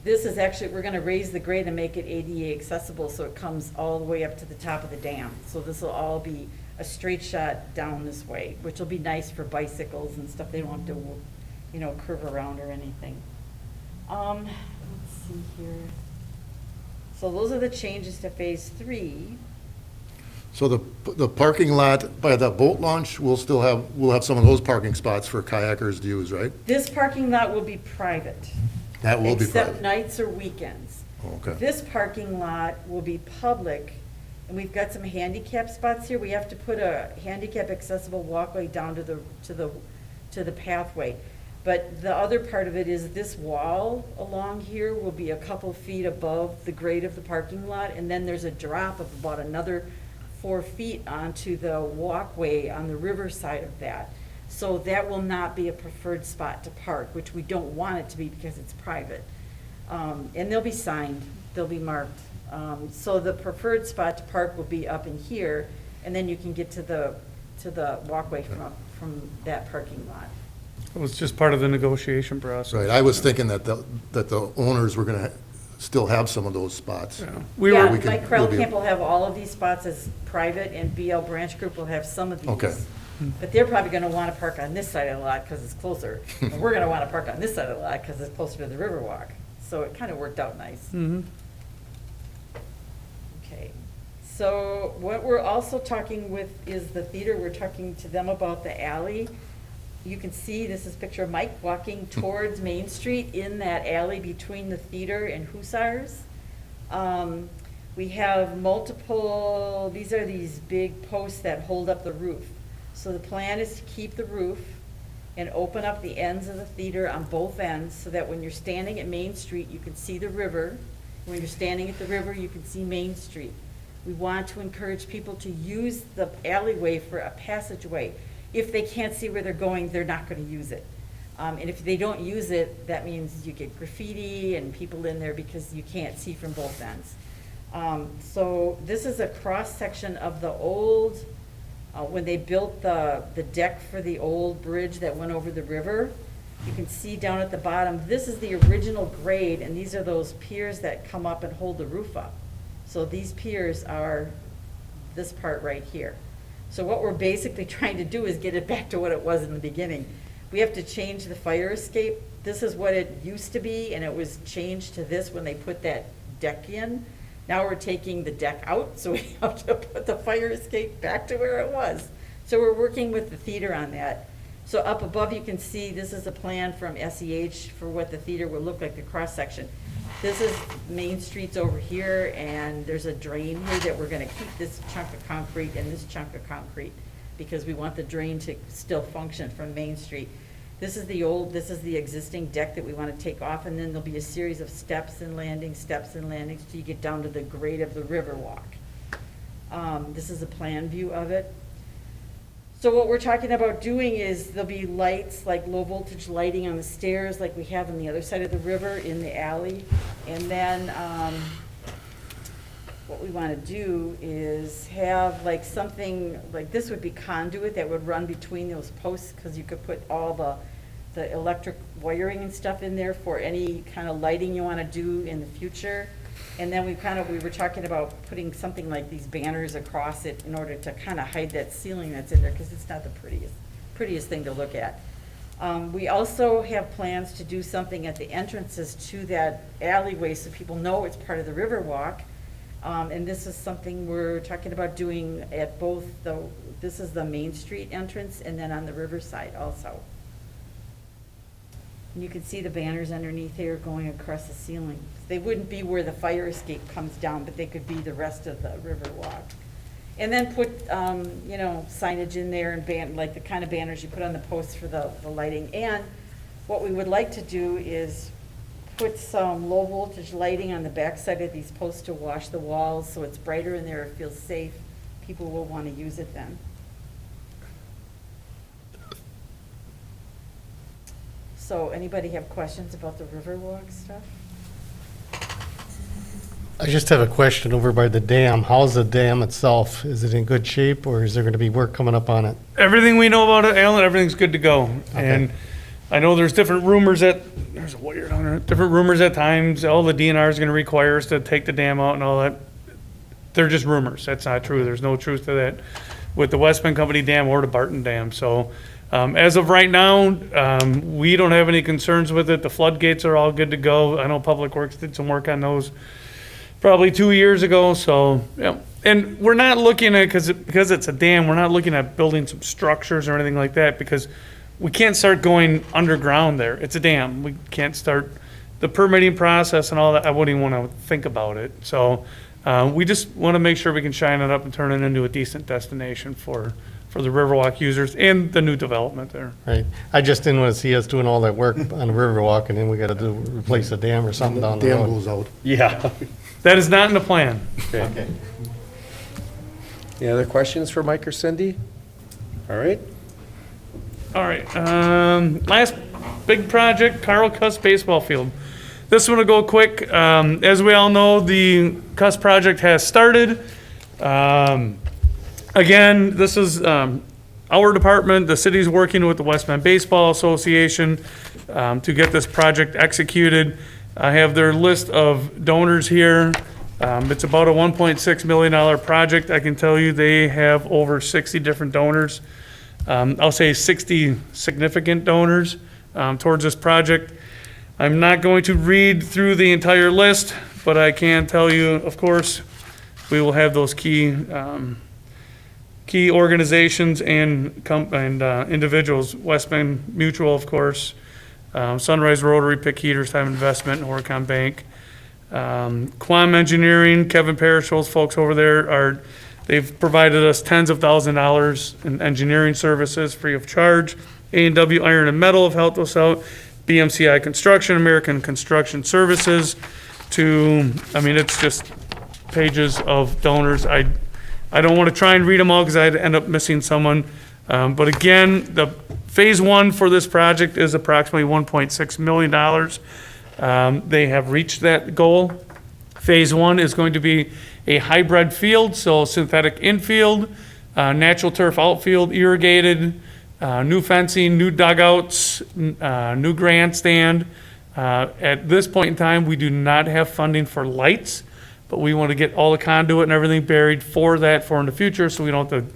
this is actually, we're gonna raise the grade and make it ADA accessible, so it comes all the way up to the top of the dam. So this will all be a straight shot down this way, which will be nice for bicycles and stuff. They don't have to, curve around or anything. Let's see here. So those are the changes to Phase 3. So the parking lot by the boat launch, we'll have some of those parking spots for kayakers to use, right? This parking lot will be private. That will be Except private. nights or weekends. Okay. This parking lot will be public, and we've got some handicap spots here. We have to put a handicap accessible walkway down to the pathway. But the other part of it is this wall along here will be a couple feet above the grade of the parking lot, and then there's a drop of about another 4 feet onto the walkway on the river side of that. So that will not be a preferred spot to park, which we don't want it to be because it's private. And they'll be signed, they'll be marked. So the preferred spot to park will be up in here, and then you can get to the walkway from that parking lot. It was just part of the negotiation process. Right, I was thinking that the owners were gonna still have some of those spots. Yeah. Yeah, we can- Mike we'll be- Camp will have all of these spots as private, and BL Branch Group will have some of these. Okay. But they're probably gonna wanna park on this side of the lot because it's closer, and we're gonna wanna park on this side of the lot because it's closer to the Riverwalk. So it kinda worked out nice. Mm-hmm. Okay, so what we're also talking with is the theater. We're talking to them about the alley. You can see, this is a picture of Mike walking towards Main Street in that alley between the theater and Hussars. We have multiple, these are these big posts that hold up the roof. So the plan is to keep the roof and open up the ends of the theater on both ends so that when you're standing at Main Street, you can see the river. When you're standing at the river, you can see Main Street. We want to encourage people to use the alleyway for a passageway. If they can't see where they're going, they're not going to use it. And if they don't use it, that means you get graffiti and people in there because you can't see from both ends. So this is a cross-section of the old, when they built the deck for the old bridge that went over the river. You can see down at the bottom, this is the original grade, and these are those piers that come up and hold the roof up. So these piers are this part right here. So what we're basically trying to do is get it back to what it was in the beginning. We have to change the fire escape. This is what it used to be, and it was changed to this when they put that deck in. Now we're taking the deck out, so we have to put the fire escape back to where it was. So we're working with the theater on that. So up above you can see, this is a plan from SEH for what the theater will look like, the cross-section. This is, Main Street's over here, and there's a drain here that we're gonna keep this chunk of concrete and this chunk of concrete, because we want the drain to still function from Main Street. This is the existing deck that we wanna take off, and then there'll be a series of steps and landings, till you get down to the grade of the Riverwalk. This is a plan view of it. So what we're talking about doing is there'll be lights, like low voltage lighting on the stairs, like we have on the other side of the river in the alley. And then, what we want to do is have like something, like this would be conduit that would run between those posts, because you could put all the electric wiring and stuff in there for any kind of lighting you want to do in the future. And then we were talking about putting something like these banners across it in order to kind of hide that ceiling that's in there, because it's not the prettiest thing to look at. We also have plans to do something at the entrances to that alleyway so people know it's part of the Riverwalk. And this is something we're talking about doing at both this is the Main Street entrance and then on the riverside also. And you can see the banners underneath here going across the ceiling. They wouldn't be where the fire escape comes down, but they could be the rest of the Riverwalk. And then put, signage in there and like the kind of banners you put on the posts for the lighting. And what we would like to do is put some low voltage lighting on the backside of these posts to wash the walls, so it's brighter in there, it feels safe. People will want to use it then. So anybody have questions about the Riverwalk stuff? I just have a question over by the dam. How's the dam itself? Is it in good shape, or is there gonna be work coming up on it? Everything we know about it, Alan, everything's good to go. And I know there's different rumors there's a wire down there, different rumors at times, the DNR is gonna require us to take the dam out and all that. They're just rumors. That's not true. There's no truth to that with the West Bend Company Dam or the Barton Dam. So, as of right now, we don't have any concerns with it. The floodgates are all good to go. I know Public Works did some work on those probably 2 years ago, so, yeah. And we're not looking at, because it's a dam, we're not looking at building some structures or anything like that, because we can't start going underground there. It's a dam. We can't start the permitting process and all that. I wouldn't even want to think about it. So, we just want to make sure we can shine it up and turn it into a decent destination for the Riverwalk users and the new development there. Right. I just didn't want to see us doing all that work on the Riverwalk, and then we gotta replace the dam or something down the Dam road. goes out. Yeah. That is not in the plan. Okay. Any other questions for Mike or Cindy? All right. All right, last big project, Cuss baseball field. This one will go quick. As we all know, the Cuss project has started. Again, this is our department. The city's working with the West Bend Baseball Association to get this project executed. I have their list of donors here. It's about a $1.6 million project. I can tell you they have over 60 different donors. I'll say 60 significant donors towards this project. I'm not going to read through the entire list, but I can tell you, of course, we will have those key organizations and individuals. West Bend Mutual, of course, Sunrise Rotary, Pick Heaters, Time Investment, and Horicon Bank. Quam Engineering, Kevin Parrish, those folks over there they've provided us tens of thousands of dollars in engineering services free of charge. A&W Iron and Metal have helped us out. BMCI Construction, American Construction Services, it's just pages of donors. I don't want to try and read them all because I'd end up missing someone. But again, the phase one for this project is approximately $1.6 million. They have reached that goal. Phase one is going to be a hybrid field, so synthetic infield, natural turf outfield, irrigated, new fencing, new dugouts, new grandstand. At this point in time, we do not have funding for lights, but we want to get all the conduit and everything buried for in the future, so we don't have to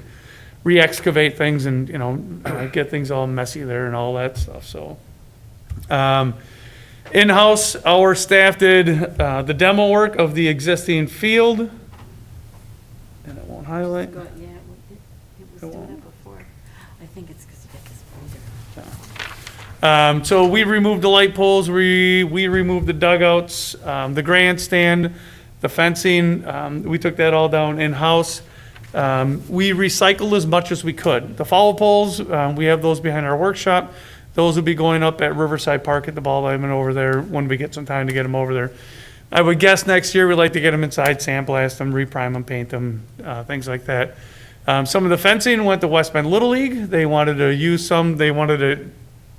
re-excavate things and, get things all messy there and all that stuff, so. In-house, our staff did the demo work of the existing field. And it won't highlight. Yeah, it was doing it before. I think it's because you got this folder. So we removed the light poles, we removed the dugouts, the grandstand, the fencing, we took that all down in-house. We recycled as much as we could. The foul poles, we have those behind our workshop. Those will be going up at Riverside Park at the ball diamond over there when we get some time to get them over there. I would guess next year we'd like to get them inside, sandblast them, reprime them, paint them, things like that. Some of the fencing went to West Bend Little League. They wanted to use some, they wanted it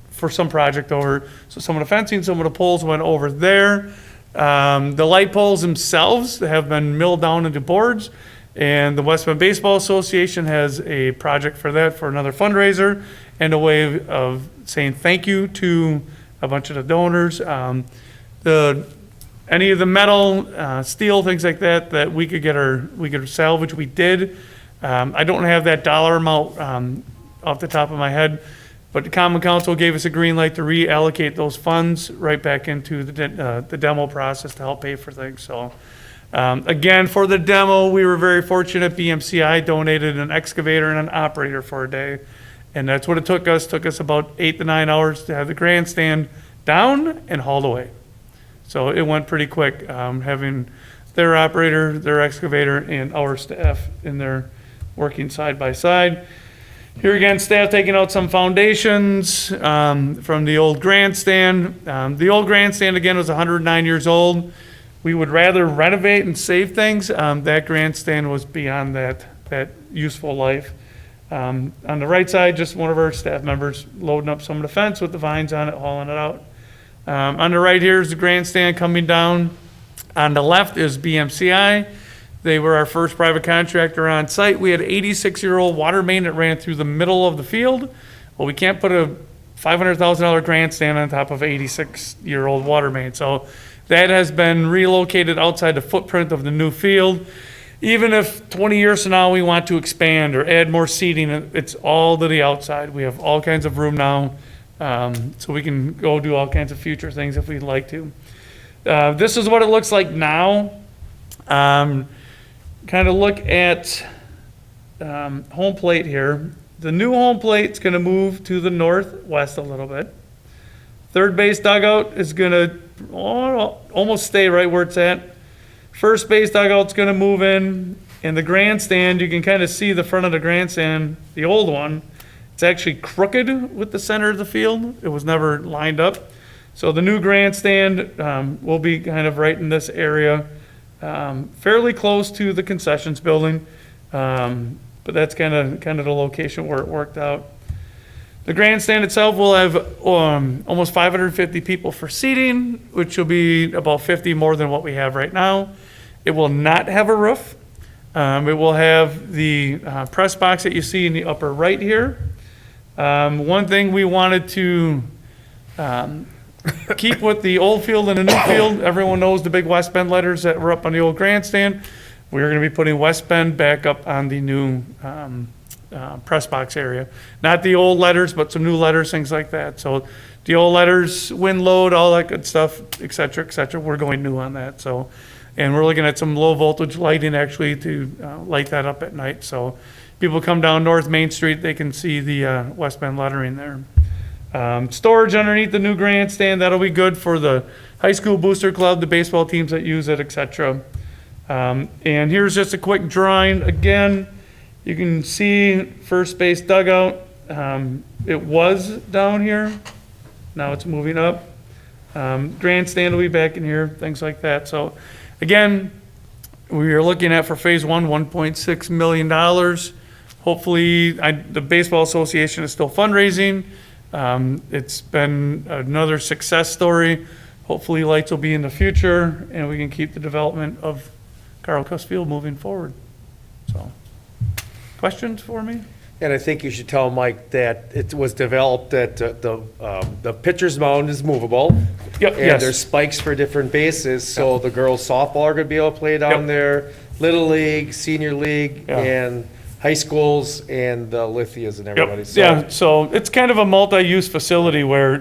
for some project over. So some of the fencing, some of the poles went over there. The light poles themselves have been milled down into boards. And the West Bend Baseball Association has a project for that, for another fundraiser, and a way of saying thank you to a bunch of the donors. Any of the metal, steel, things like that, that we could salvage, we did. I don't have that dollar amount off the top of my head, but the Common Council gave us a green light to reallocate those funds right back into the demo process to help pay for things, so. Again, for the demo, we were very fortunate. BMCI donated an excavator and an operator for a day. And that's what it took us. Took us about 8 to 9 hours to have the grandstand down and hauled away. So it went pretty quick, having their operator, their excavator, and our staff in there working side by side. Here again, staff taking out some foundations from the old grandstand. The old grandstand, again, was 109 years old. We would rather renovate and save things. That grandstand was beyond that useful life. On the right side, just one of our staff members loading up some of the fence with the vines on it, hauling it out. On the right here is the grandstand coming down. On the left is BMCI. They were our first private contractor on site. We had 86-year-old water main that ran through the middle of the field. Well, we can't put a $500,000 grandstand on top of 86-year-old water main. So that has been relocated outside the footprint of the new field. Even if 20 years from now we want to expand or add more seating, it's all to the outside. We have all kinds of room now, so we can go do all kinds of future things if we'd like to. This is what it looks like now. Kind of look at home plate here. The new home plate's going to move to the northwest a little bit. Third base dugout is going to almost stay right where it's at. First base dugout's going to move in, and the grandstand, you can kind of see the front of the grandstand, the old one. It's actually crooked with the center of the field. It was never lined up. So the new grandstand will be kind of right in this area, fairly close to the concessions building, but that's kind of the location where it worked out. The grandstand itself will have almost 550 people for seating, which will be about 50 more than what we have right now. It will not have a roof. It will have the press box that you see in the upper right here. One thing we wanted to keep with the old field and the new field, everyone knows the big West Bend letters that were up on the old grandstand. We're going to be putting West Bend back up on the new press box area. Not the old letters, but some new letters, things like that. So the old letters, wind load, all that good stuff, et cetera, we're going new on that. So, and we're looking at some low voltage lighting actually to light that up at night. So people come down North Main Street, they can see the West Bend lettering there. Storage underneath the new grandstand, that'll be good for the high school booster club, the baseball teams that use it, et cetera. And here's just a quick drawing. Again, you can see first base dugout. It was down here. Now it's moving up. Grandstand will be back in here, things like that. So again, we are looking at for phase one, $1.6 million. Hopefully, the Baseball Association is still fundraising. It's been another success story. Hopefully lights will be in the future and we can keep the development of Carl Cuss Field moving forward. So, questions for me? And I think you should tell Mike that it was developed that the pitcher's mound is movable. Yep, And yes. there's spikes for different bases, so the girls softball are gonna be able to play down Yep. there. Little League, Senior League, Yeah. and high schools, and the Lithias and everybody. Yep, So- yeah, so it's kind of a multi-use facility where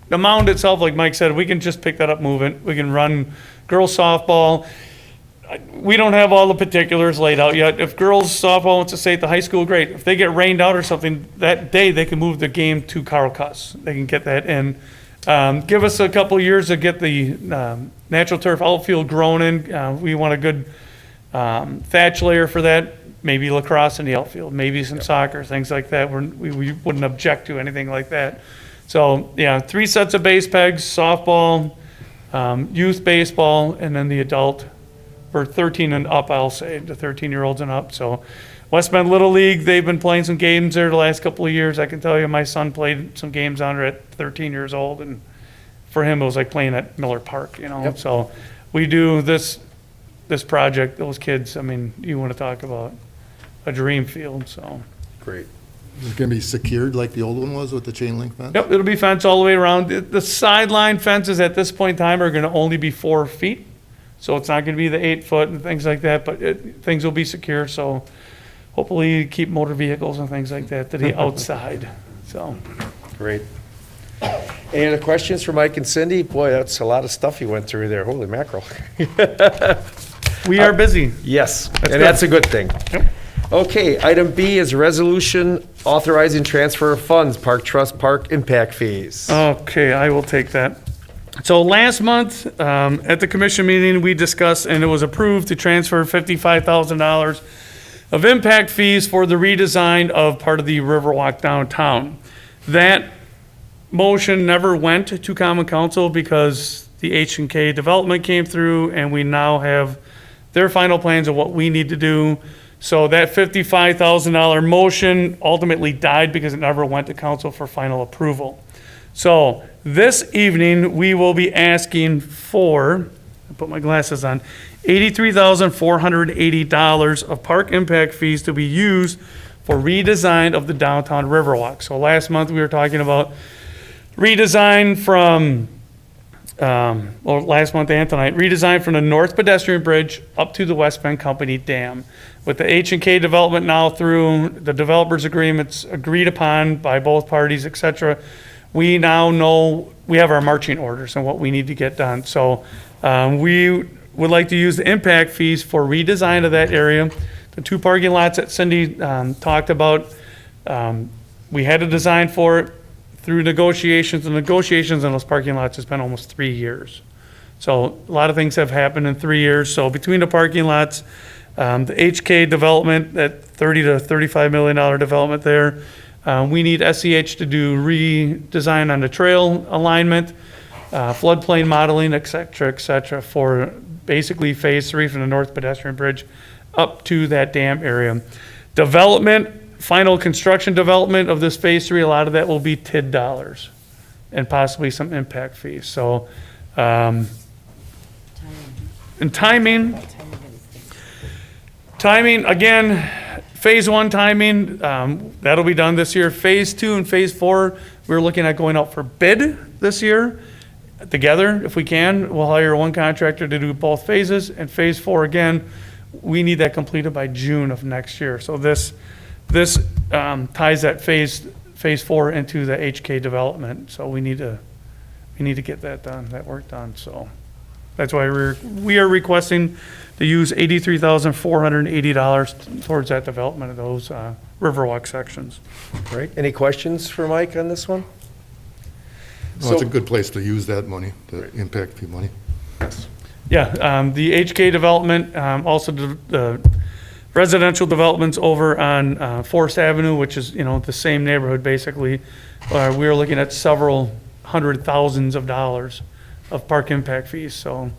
the mound itself, like Mike said, we can just pick that up, move it. We can run girls softball. we don't have all the particulars laid out yet. If girls softball wants to stay at the high school, great. If they get rained out or something, that day they can move the game to Cuss. They can get that in. Give us a couple years to get the natural turf outfield grown in. We want a good thatch layer for that. Maybe lacrosse in the outfield, maybe some soccer, things like that. We wouldn't object to anything like that. So, yeah, 3 sets of base pegs, softball, youth baseball, and then the adult for 13 and up, I'll say, the 13-year-olds and up. So West Bend Little League, they've been playing some games there the last couple of years. I can tell you, my son played some games on it at 13 years old, and for him, it was like playing at Miller Park, you know? Yep. So we do this project, those kids, I mean, you want to talk about a dream field, so. Great. Is it gonna be secured like the old one was with the chain link fence? Yep, it'll be fenced all the way around. The sideline fences at this point in time are gonna only be 4 feet. So it's not gonna be the 8 foot and things like that, but things will be secure, so hopefully keep motor vehicles and things like that to the outside, so. Great. Any other questions for Mike and Cindy? Boy, that's a lot of stuff you went through there. Holy mackerel. We are busy. Yes, That's and good. that's a good thing. Yep. Okay, item B is resolution authorizing transfer of funds, Park Trust Park Impact Fees. Okay, I will take that. So last month, at the commission meeting, we discussed, and it was approved to transfer $55,000 of impact fees for the redesign of part of the Riverwalk downtown. That motion never went to common council because the H&K development came through, and we now have their final plans of what we need to do. So that $55,000 motion ultimately died because it never went to council for final approval. So this evening, we will be asking for, I put my glasses on, $83,480 of park impact fees to be used for redesign of the downtown Riverwalk. So last month, we were talking about redesign from, last month and tonight, redesign from the north pedestrian bridge up to the West Bend Company Dam. With the H&K development now through, the developers' agreements agreed upon by both parties, et cetera, we now know, we have our marching orders and what we need to get done. So we would like to use the impact fees for redesign of that area. The 2 parking lots that Cindy talked about, we had a design for it through negotiations. The negotiations on those parking lots has been almost 3 years. So a lot of things have happened in 3 years. So between the parking lots, the HK development, that $30 to $35 million development there, we need SEH to do redesign on the trail alignment, floodplain modeling, et cetera, for basically phase 3 from the north pedestrian bridge up to that dam area. Development, final construction development of this phase 3, a lot of that will be TID dollars and possibly some impact fees. So, and timing, again, phase 1 timing, that'll be done this year. Phase 2 and phase 4, we're looking at going out for bid this year together. If we can, we'll hire one contractor to do both phases. And phase 4, again, we need that completed by June of next year. So this ties that phase 4 into the HK development. So we need to get that done, that work done. So that's why we are requesting to use $83,480 towards that development of those Riverwalk sections. Right, any questions for Mike on this one? Well, it's a good place to use that money, the impact fee money. Yeah, the HK development, also the residential developments over on Forest Avenue, which is, the same neighborhood basically. We are looking at several hundred thousands of dollars of park impact fees. So,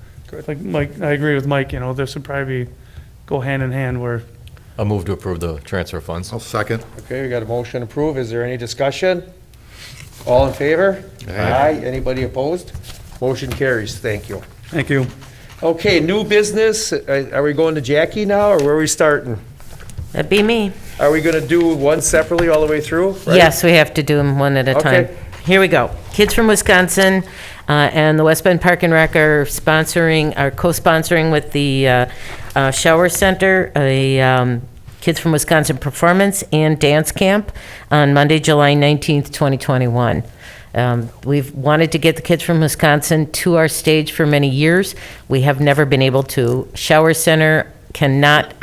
like Mike, I agree with Mike, this would probably go hand in hand where. I'll move to approve the transfer funds. I'll second. Okay, we got a motion approved. Is there any discussion? All in favor? Aye. Anybody opposed? Motion carries. Thank you. Thank you. Okay, new business. Are we going to Jackie now, or where are we starting? That'd be me. Are we going to do one separately all the way through? Right? Yes, we have to do them one at a time. Okay. Here we go. Kids from Wisconsin and the West Bend Park and Rec are co-sponsoring with the Shower Center, a Kids from Wisconsin performance and dance camp on Monday, July 19th, 2021. We've wanted to get the kids from Wisconsin to our stage for many years. We have never been able to. Shower Center cannot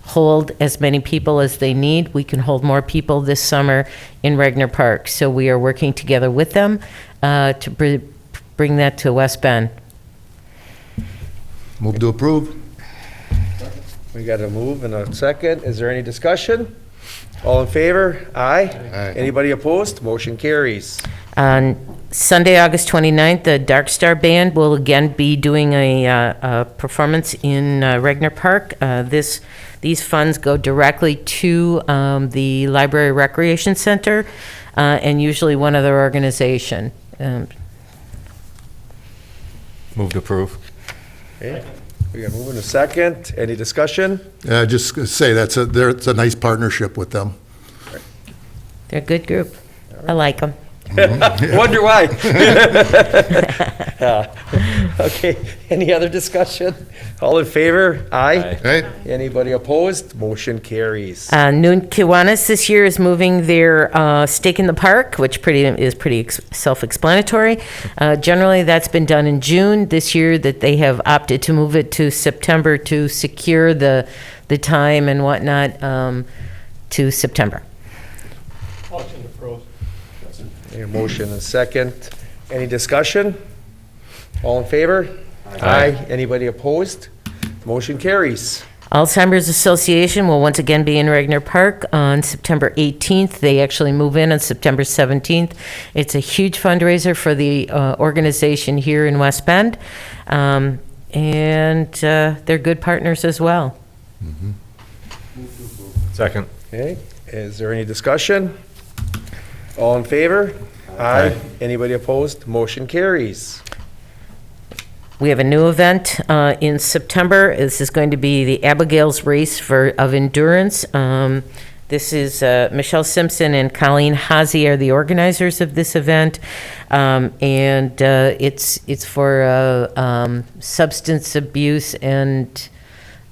hold as many people as they need. We can hold more people this summer in Regner Park. So we are working together with them to bring that to West Bend. Move to approve. We got a move and a second. Is there any discussion? All in favor? Aye. Aye. Anybody opposed? Motion carries. On Sunday, August 29th, the Darkstar Band will again be doing a performance in Regner Park. These funds go directly to the Library Recreation Center and usually one other organization. Move to approve. Okay. We got a move and a second. Any discussion? Just gonna say, it's a nice partnership with them. They're a good group. I like them. Wonder why. Okay, any other discussion? All in favor? Aye. Right? Anybody opposed? Motion carries. Noon Kiwanis this year is moving their stake in the park, which is pretty self-explanatory. Generally, that's been done in June. This year, that they have opted to move it to September to secure the time and whatnot to September. A motion and second. Any discussion? All in favor? Aye. Anybody opposed? Motion carries. Alzheimer's Association will once again be in Regner Park on September 18th. They actually move in on September 17th. It's a huge fundraiser for the organization here in West Bend, and they're good partners as well. Second. Okay, is there any discussion? All in favor? Aye. Anybody opposed? Motion carries. We have a new event in September. This is going to be the Abigail's Race of Endurance. This is Michelle Simpson and Colleen Hazy are the organizers of this event, and it's for substance abuse and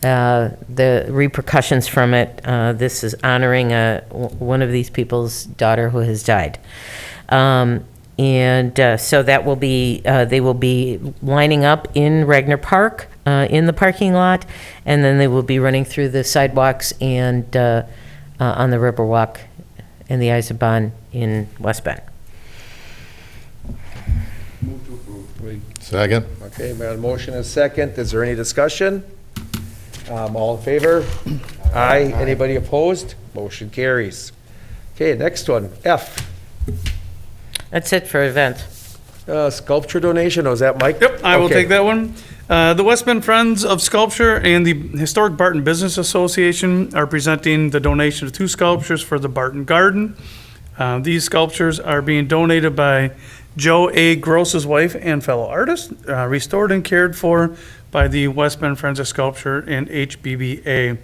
the repercussions from it. This is honoring one of these people's daughter who has died. So that will be, they will be lining up in Regner Park, in the parking lot, and then they will be running through the sidewalks and on the Riverwalk and the Eisenbond in West Bend. Second. Okay, we got a motion and a second. Is there any discussion? All in favor? Aye. Anybody opposed? Motion carries. Okay, next one, F. That's it for events. Sculpture donation, oh, is that Mike? Yep, I will Okay. take that one. The West Bend Friends of Sculpture and the Historic Barton Business Association are presenting the donation of 2 sculptures for the Barton Garden. These sculptures are being donated by Joe A. Gross's wife and fellow artist, restored and cared for by the West Bend Friends of Sculpture and HBBA.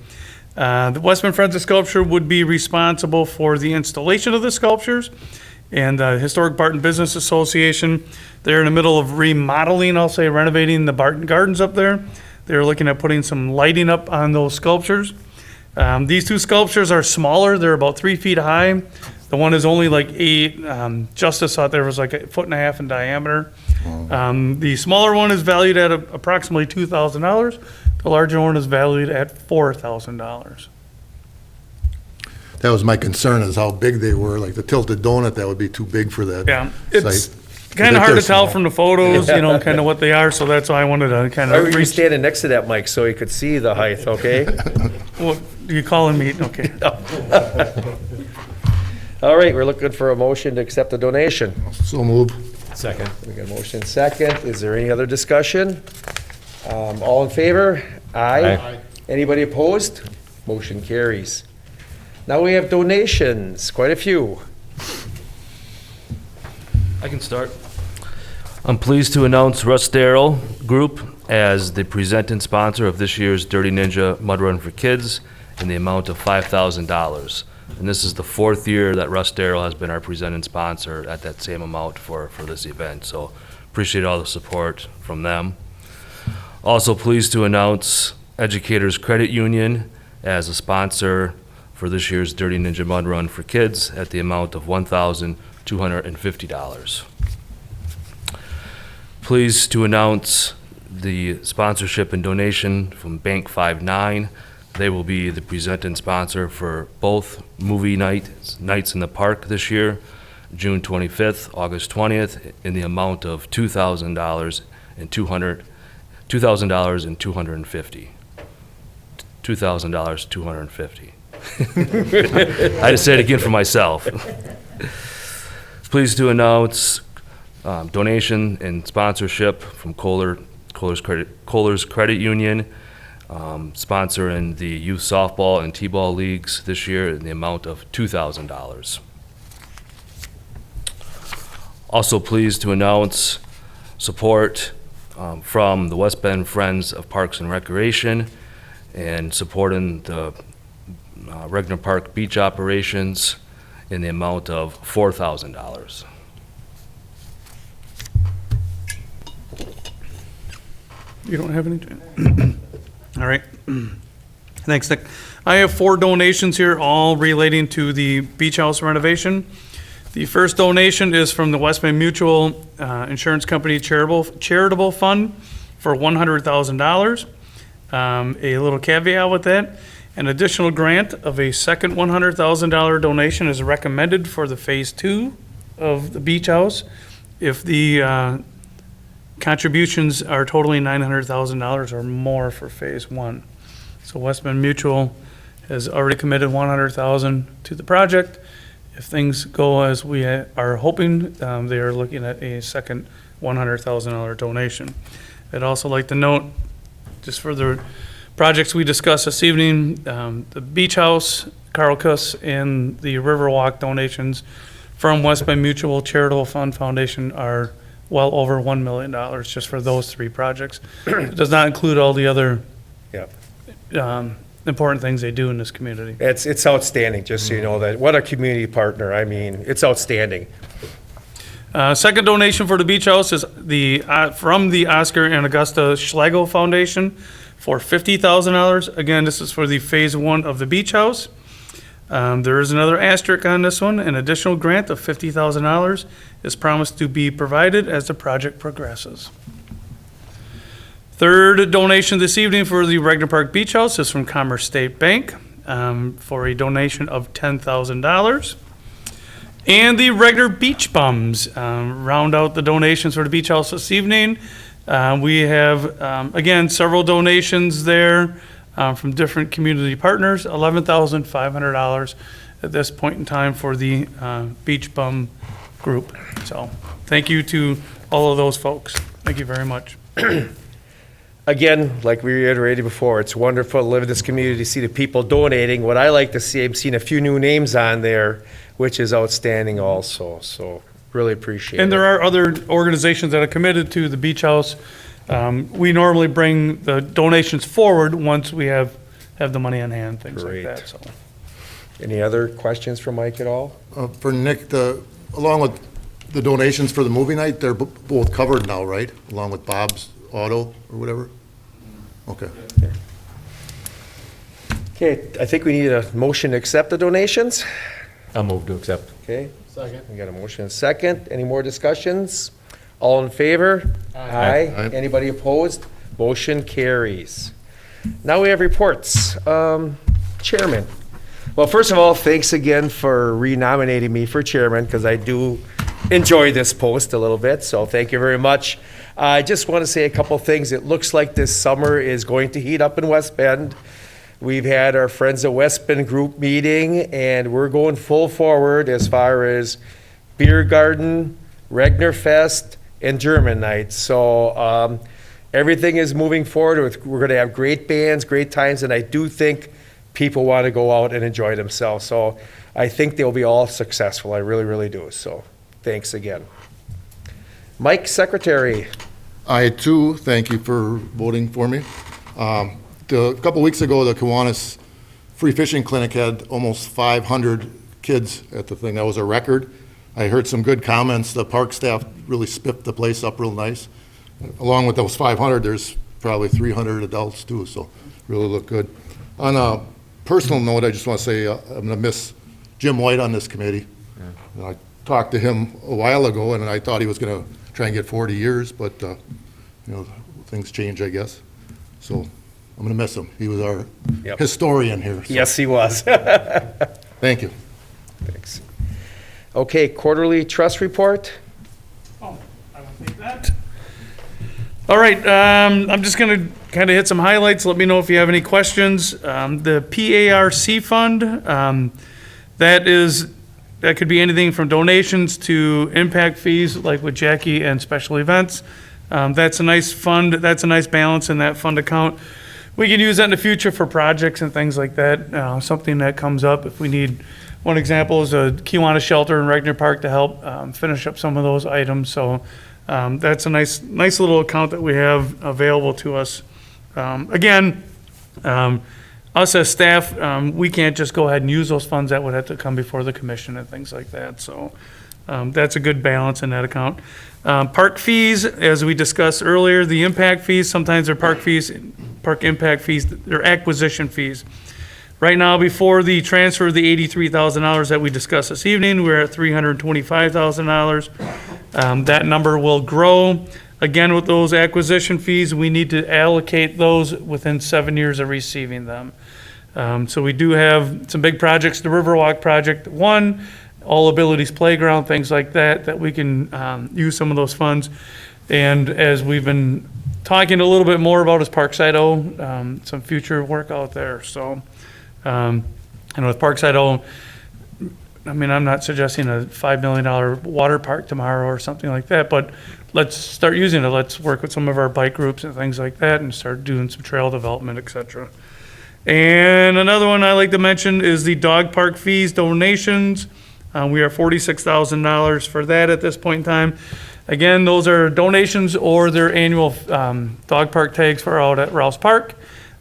The West Bend Friends of Sculpture would be responsible for the installation of the sculptures. And the Historic Barton Business Association, they're in the middle of remodeling, I'll say renovating the Barton Gardens up there. They're looking at putting some lighting up on those sculptures. These 2 sculptures are smaller. They're about 3 feet high. The one is only like 8. Justice thought there was like 1.5 feet in diameter. The smaller one is valued at approximately $2,000. The larger one is valued at $4,000. That was my concern, is how big they were. Like the tilted donut, that would be too big for that Yeah, it's site. kind They're of hard to tell small. from the photos, you know, kind of what they are, so that's why I wanted to kind Why of were you reach. standing next to that mic so you could see the height, okay? What, you calling me? Okay. All right, we're looking for a motion to accept the donation. So move. Second. We got a motion second. Is there any other discussion? All in favor? Aye. Anybody opposed? Motion carries. Now we have donations, quite a few. I can start. I'm pleased to announce Russ Darrell Group as the presenting sponsor of this year's Dirty Ninja Mud Run for Kids in the amount of $5,000. And this is the 4th year that Russ Darrell has been our presenting sponsor at that same amount for this event. So appreciate all the support from them. Also pleased to announce Educators Credit Union as a sponsor for this year's Dirty Ninja Mud Run for Kids at the amount of $1,250. Pleased to announce the sponsorship and donation from Bank 59. They will be the presenting sponsor for both movie nights in the park this year, June 25th, August 20th, in the amount of $2,000 and $250. $2,000, $250. I had to say it again for myself. Pleased to announce donation and sponsorship from Kohler's Credit Union, sponsoring the youth softball and t-ball leagues this year in the amount of $2,000. Also pleased to announce support from the West Bend Friends of Parks and Recreation and supporting the Regner Park beach operations in the amount of $4,000. You don't have any? All right. Thanks, Nick. I have 4 donations here, all relating to the beach house renovation. The first donation is from the West Bend Mutual Insurance Company Charitable Fund for $100,000. A little caveat with that, an additional grant of a second $100,000 donation is recommended for the Phase 2 of the beach house if the contributions are totaling $900,000 or more for Phase 1. So West Bend Mutual has already committed $100,000 to the project. If things go as we are hoping, they are looking at a second $100,000 donation. I'd also like to note, just for the projects we discussed this evening, the beach house, Carl Cuss, and the Riverwalk donations from West Bend Mutual Charitable Fund Foundation are well over $1 million just for those 3 projects. It does not include all the other Yep. important things they do in this community. It's outstanding, just so you know that. What a community partner. I mean, it's outstanding. Second donation for the beach house is from the Oscar and Augusta Schlegel Foundation for $50,000. Again, this is for the Phase 1 of the beach house. There is another asterisk on this one. An additional grant of $50,000 is promised to be provided as the project progresses. Third donation this evening for the Regner Park Beach House is from Commerce State Bank for a donation of $10,000. And the Regner Beach Bums round out the donations for the beach house this evening. We have, again, several donations there from different community partners, $11,500 at this point in time for the Beach Bum group. So thank you to all of those folks. Thank you very much. Again, like we reiterated before, it's wonderful to live in this community, see the people donating. What I like to see, I've seen a few new names on there, which is outstanding also. So really appreciate it. And there are other organizations that are committed to the beach house. We normally bring the donations forward once we have the money on hand, things like Great. that, so. Any other questions for Mike at all? For Nick, along with the donations for the movie night, they're both covered now, right? Along with Bob's Auto or whatever? Okay. Okay, I think we need a motion to accept the donations. I'll move to accept. Okay. Second. We got a motion and a second. Any more discussions? All in favor? Aye. Aye. Anybody opposed? Motion carries. Now we have reports. Chairman. Well, first of all, thanks again for renominating me for chairman, because I do enjoy this post a little bit, so thank you very much. I just want to say a couple things. It looks like this summer is going to heat up in West Bend. We've had our Friends of West Bend group meeting, and we're going full forward as far as beer garden, Regner Fest, and German night. So everything is moving forward. We're going to have great bands, great times, and I do think people want to go out and enjoy themselves. So I think they'll be all successful. I really, really do. So thanks again. Mike, Secretary. I too thank you for voting for me. A couple weeks ago, the Kiwanis Free Fishing Clinic had almost 500 kids at the thing. That was a record. I heard some good comments. The park staff really spiffed the place up real nice. Along with those 500, there's probably 300 adults too, so really looked good. On a personal note, I just want to say I'm going to miss Jim White on this committee. I talked to him a while ago, and I thought he was going to try and get 40 years, but, you know, things change, I guess. So I'm going to miss him. He was our Yep. historian here. so Yes, he was. Thank you. Thanks. Okay, quarterly trust report. Oh, I will take that. All right, I'm just going to kind of hit some highlights. Let me know if you have any questions. The PARC fund, that could be anything from donations to impact fees, like with Jackie, and special events. That's a nice fund. That's a nice balance in that fund account. We can use that in the future for projects and things like that. Something that comes up if we need. One example is a Kiwanis shelter in Regner Park to help finish up some of those items. So that's a nice little account that we have available to us. Again, us as staff, we can't just go ahead and use those funds. That would have to come before the commission and things like that. So that's a good balance in that account. Park fees, as we discussed earlier, the impact fees, sometimes they're park fees, park impact fees, they're acquisition fees. Right now, before the transfer of the $83,000 that we discussed this evening, we're at $325,000. That number will grow. Again, with those acquisition fees, we need to allocate those within 7 years of receiving them. So we do have some big projects, the Riverwalk project, one, All Abilities Playground, things like that, that we can use some of those funds. And as we've been talking a little bit more about is Parkside O, some future work out there. So, and with Parkside O, I mean, I'm not suggesting a $5 million water park tomorrow or something like that, but let's start using it. Let's work with some of our bike groups and things like that and start doing some trail development, et cetera. And another one I like to mention is the dog park fees donations. We are $46,000 for that at this point in time. Again, those are donations or their annual dog park tags for out at Rouse Park.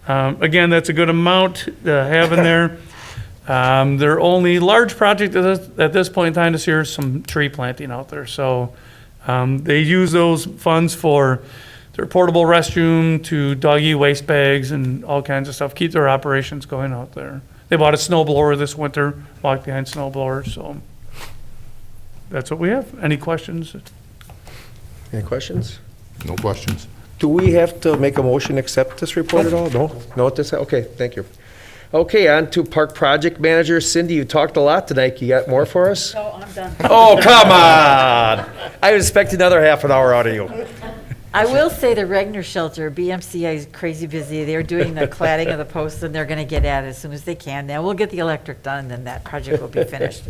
Again, that's a good amount to have in there. Their only large project at this point in time this year is some tree planting out there. So they use those funds for their portable restroom to doggy waste bags and all kinds of stuff, keep their operations going out there. They bought a snow blower this winter, walk behind snow blowers, so that's what we have. Any questions? Any questions? No questions. Do we have to make a motion to accept this report at all? No? No, okay, thank you. Okay, on to Park Project Manager. Cindy, you talked a lot tonight. You got more for us? No, I'm done. Oh, come on! I expect another half an hour out of you. I will say the Regner shelter, BMCI is crazy busy. They're doing the cladding of the posts, and they're going to get at it as soon as they can. Then we'll get the electric done, and then that project will be finished.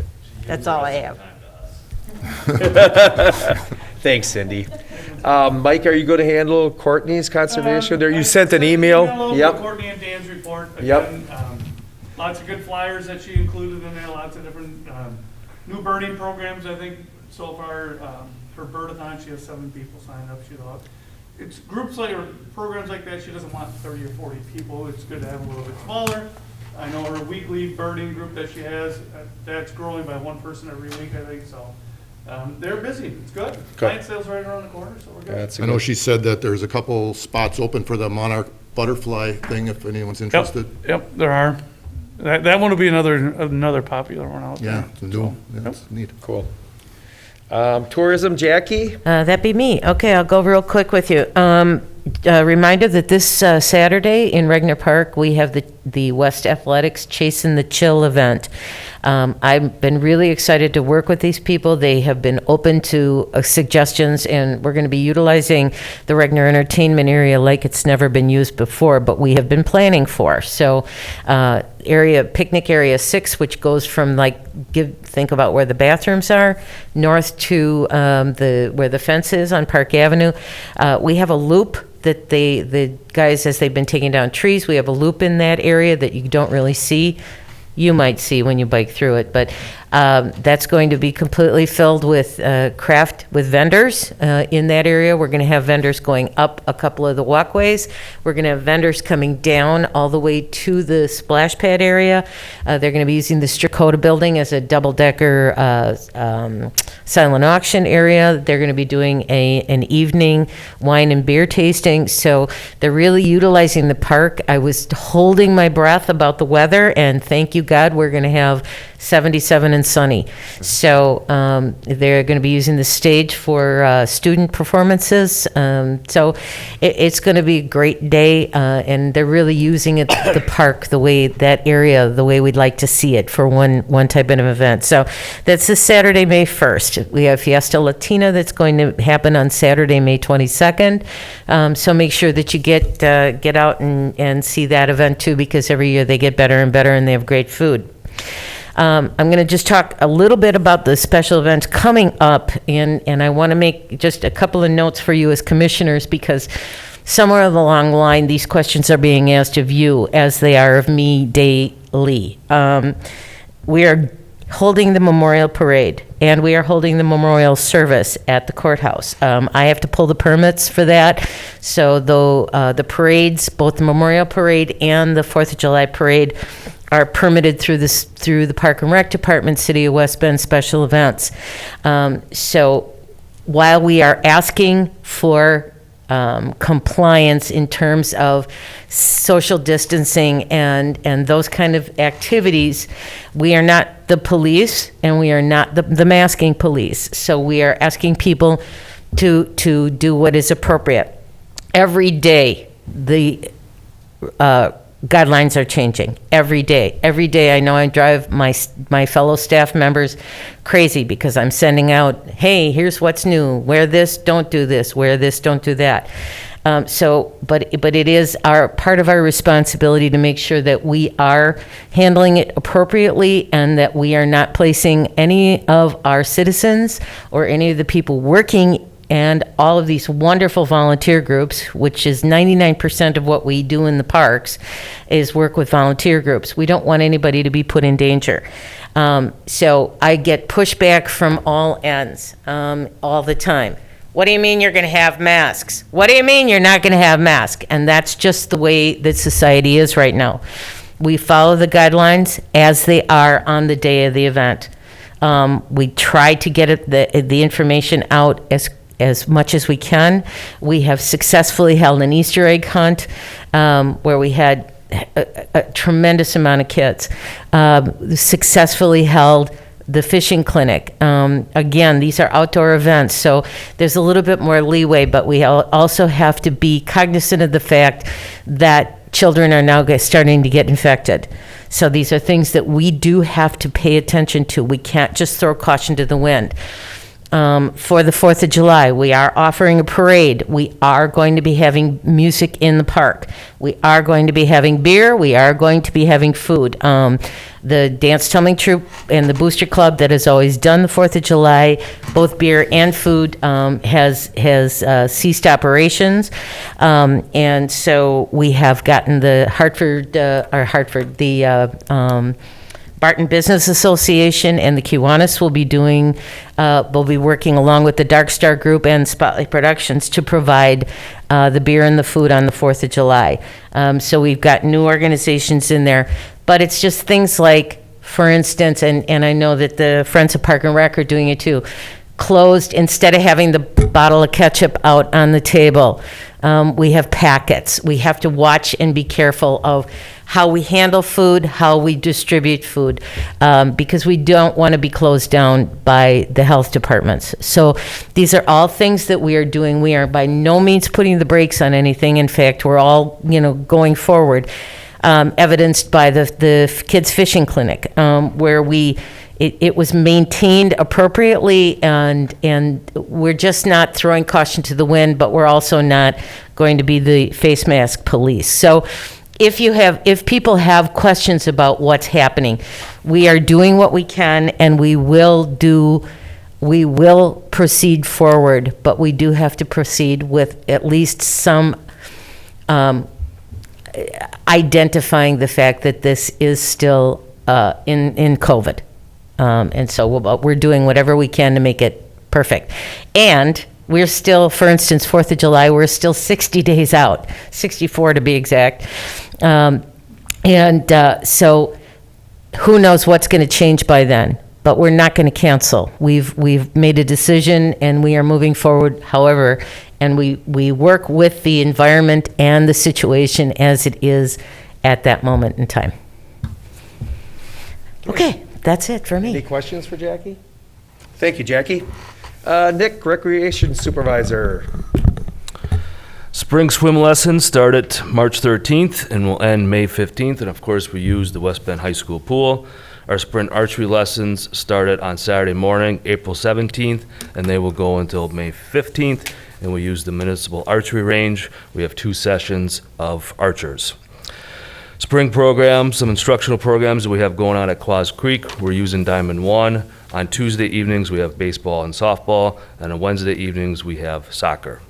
That's all I have. Thanks, Cindy. Mike, are you going to handle Courtney's conservation? There, you sent an email? Yep. Courtney and Dan's report. Yep. Again, lots of good flyers that she included in there, lots of different new birding programs, I think, so far. For Birdathon, she has 7 people signed up. She thought it's groups like or programs like that. She doesn't want 30 or 40 people. It's good to have a little bit smaller. I know her weekly birding group that she has, that's growing by 1 person every week, I think. So they're busy. It's good. Client sales right around the corner, so we're good. I know she said that there's a couple spots open for the monarch butterfly thing if anyone's interested. Yep, there are. That one will be another popular one out there. Yeah, it's new. That's neat. Cool. Tourism, Jackie? That'd be me. Okay, I'll go real quick with you. A reminder that this Saturday in Regner Park, we have the West Athletics Chasing the Chill event. I've been really excited to work with these people. They have been open to suggestions, and we're going to be utilizing the Regner Entertainment area like it's never been used before, but we have been planning for. So picnic area 6, which goes from think about where the bathrooms are, north to where the fence is on Park Avenue. We have a loop that the guys, as they've been taking down trees, we have a loop in that area that you don't really see. You might see when you bike through it, but that's going to be completely filled with with vendors in that area. We're going to have vendors going up a couple of the walkways. We're going to have vendors coming down all the way to the splash pad area. They're going to be using the Strakota building as a double-decker silent auction area. They're going to be doing an evening wine and beer tasting. So they're really utilizing the park. I was holding my breath about the weather, and thank you, God, we're going to have 77 and sunny. So they're going to be using the stage for student performances. So it's going to be a great day, and they're really using it, the park, the way, that area, the way we'd like to see it for one type of event. So that's this Saturday, May 1st. We have Fiesta Latina that's going to happen on Saturday, May 22nd. So make sure that you get out and see that event too, because every year they get better and better, and they have great food. I'm going to just talk a little bit about the special events coming up, and I want to make just a couple of notes for you as commissioners, because somewhere along the line, these questions are being asked of you as they are of me daily. We are holding the memorial parade, and we are holding the memorial service at the courthouse. I have to pull the permits for that, so though the parades, both the memorial parade and the 4th of July parade, are permitted through the Park and Rec Department, City of West Bend special events. So while we are asking for compliance in terms of social distancing and those kind of activities, we are not the police, and we are not the masking police. So we are asking people to do what is appropriate. Every day, the guidelines are changing. Every day. Every day, I know I drive my fellow staff members crazy, because I'm sending out, hey, here's what's new. Wear this, don't do this. Wear this, don't do that. But it is part of our responsibility to make sure that we are handling it appropriately, and that we are not placing any of our citizens or any of the people working and all of these wonderful volunteer groups, which is 99% of what we do in the parks, is work with volunteer groups. We don't want anybody to be put in danger. So I get pushback from all ends all the time. What do you mean you're going to have masks? What do you mean you're not going to have masks? And that's just the way that society is right now. We follow the guidelines as they are on the day of the event. We try to get the information out as much as we can. We have successfully held an Easter egg hunt where we had a tremendous amount of kids. Successfully held the fishing clinic. Again, these are outdoor events, so there's a little bit more leeway, but we also have to be cognizant of the fact that children are now starting to get infected. So these are things that we do have to pay attention to. We can't just throw caution to the wind. For the 4th of July, we are offering a parade. We are going to be having music in the park. We are going to be having beer. We are going to be having food. The dance tumbling troupe and the Booster Club that has always done the 4th of July, both beer and food, has ceased operations. And so we have gotten the Barton Business Association and the Kiwanis will be working along with the Darkstar Group and Spotlight Productions to provide the beer and the food on the 4th of July. So we've got new organizations in there, but it's just things like, for instance, and I know that the Friends of Park and Rec are doing it too, closed, instead of having the bottle of ketchup out on the table, we have packets. We have to watch and be careful of how we handle food, how we distribute food, because we don't want to be closed down by the health departments. So these are all things that we are doing. We are by no means putting the brakes on anything. In fact, we're all, going forward, evidenced by the kids fishing clinic, where it was maintained appropriately, and we're just not throwing caution to the wind, but we're also not going to be the face mask police. So if people have questions about what's happening, we are doing what we can, and we will proceed forward, but we do have to proceed with at least some identifying the fact that this is still in COVID. And so we're doing whatever we can to make it perfect. And we're still, for instance, 4th of July, we're still 60 days out, 64 to be exact. So who knows what's going to change by then, but we're not going to cancel. We've made a decision, and we are moving forward, however, and we work with the environment and the situation as it is at that moment in time. Okay, that's it for Any me. questions for Jackie? Thank you, Jackie. Nick, Recreation Supervisor. Spring swim lessons start at March 13th and will end May 15th, and of course, we use the West Bend High School pool. Our sprint archery lessons started on Saturday morning, April 17th, and they will go until May 15th, and we use the municipal archery range. We have 2 sessions of archers. Spring programs, some instructional programs that we have going on at Quaz Creek. We're using Diamond 1. On Tuesday evenings, we have baseball and softball, and on Wednesday evenings, we have soccer.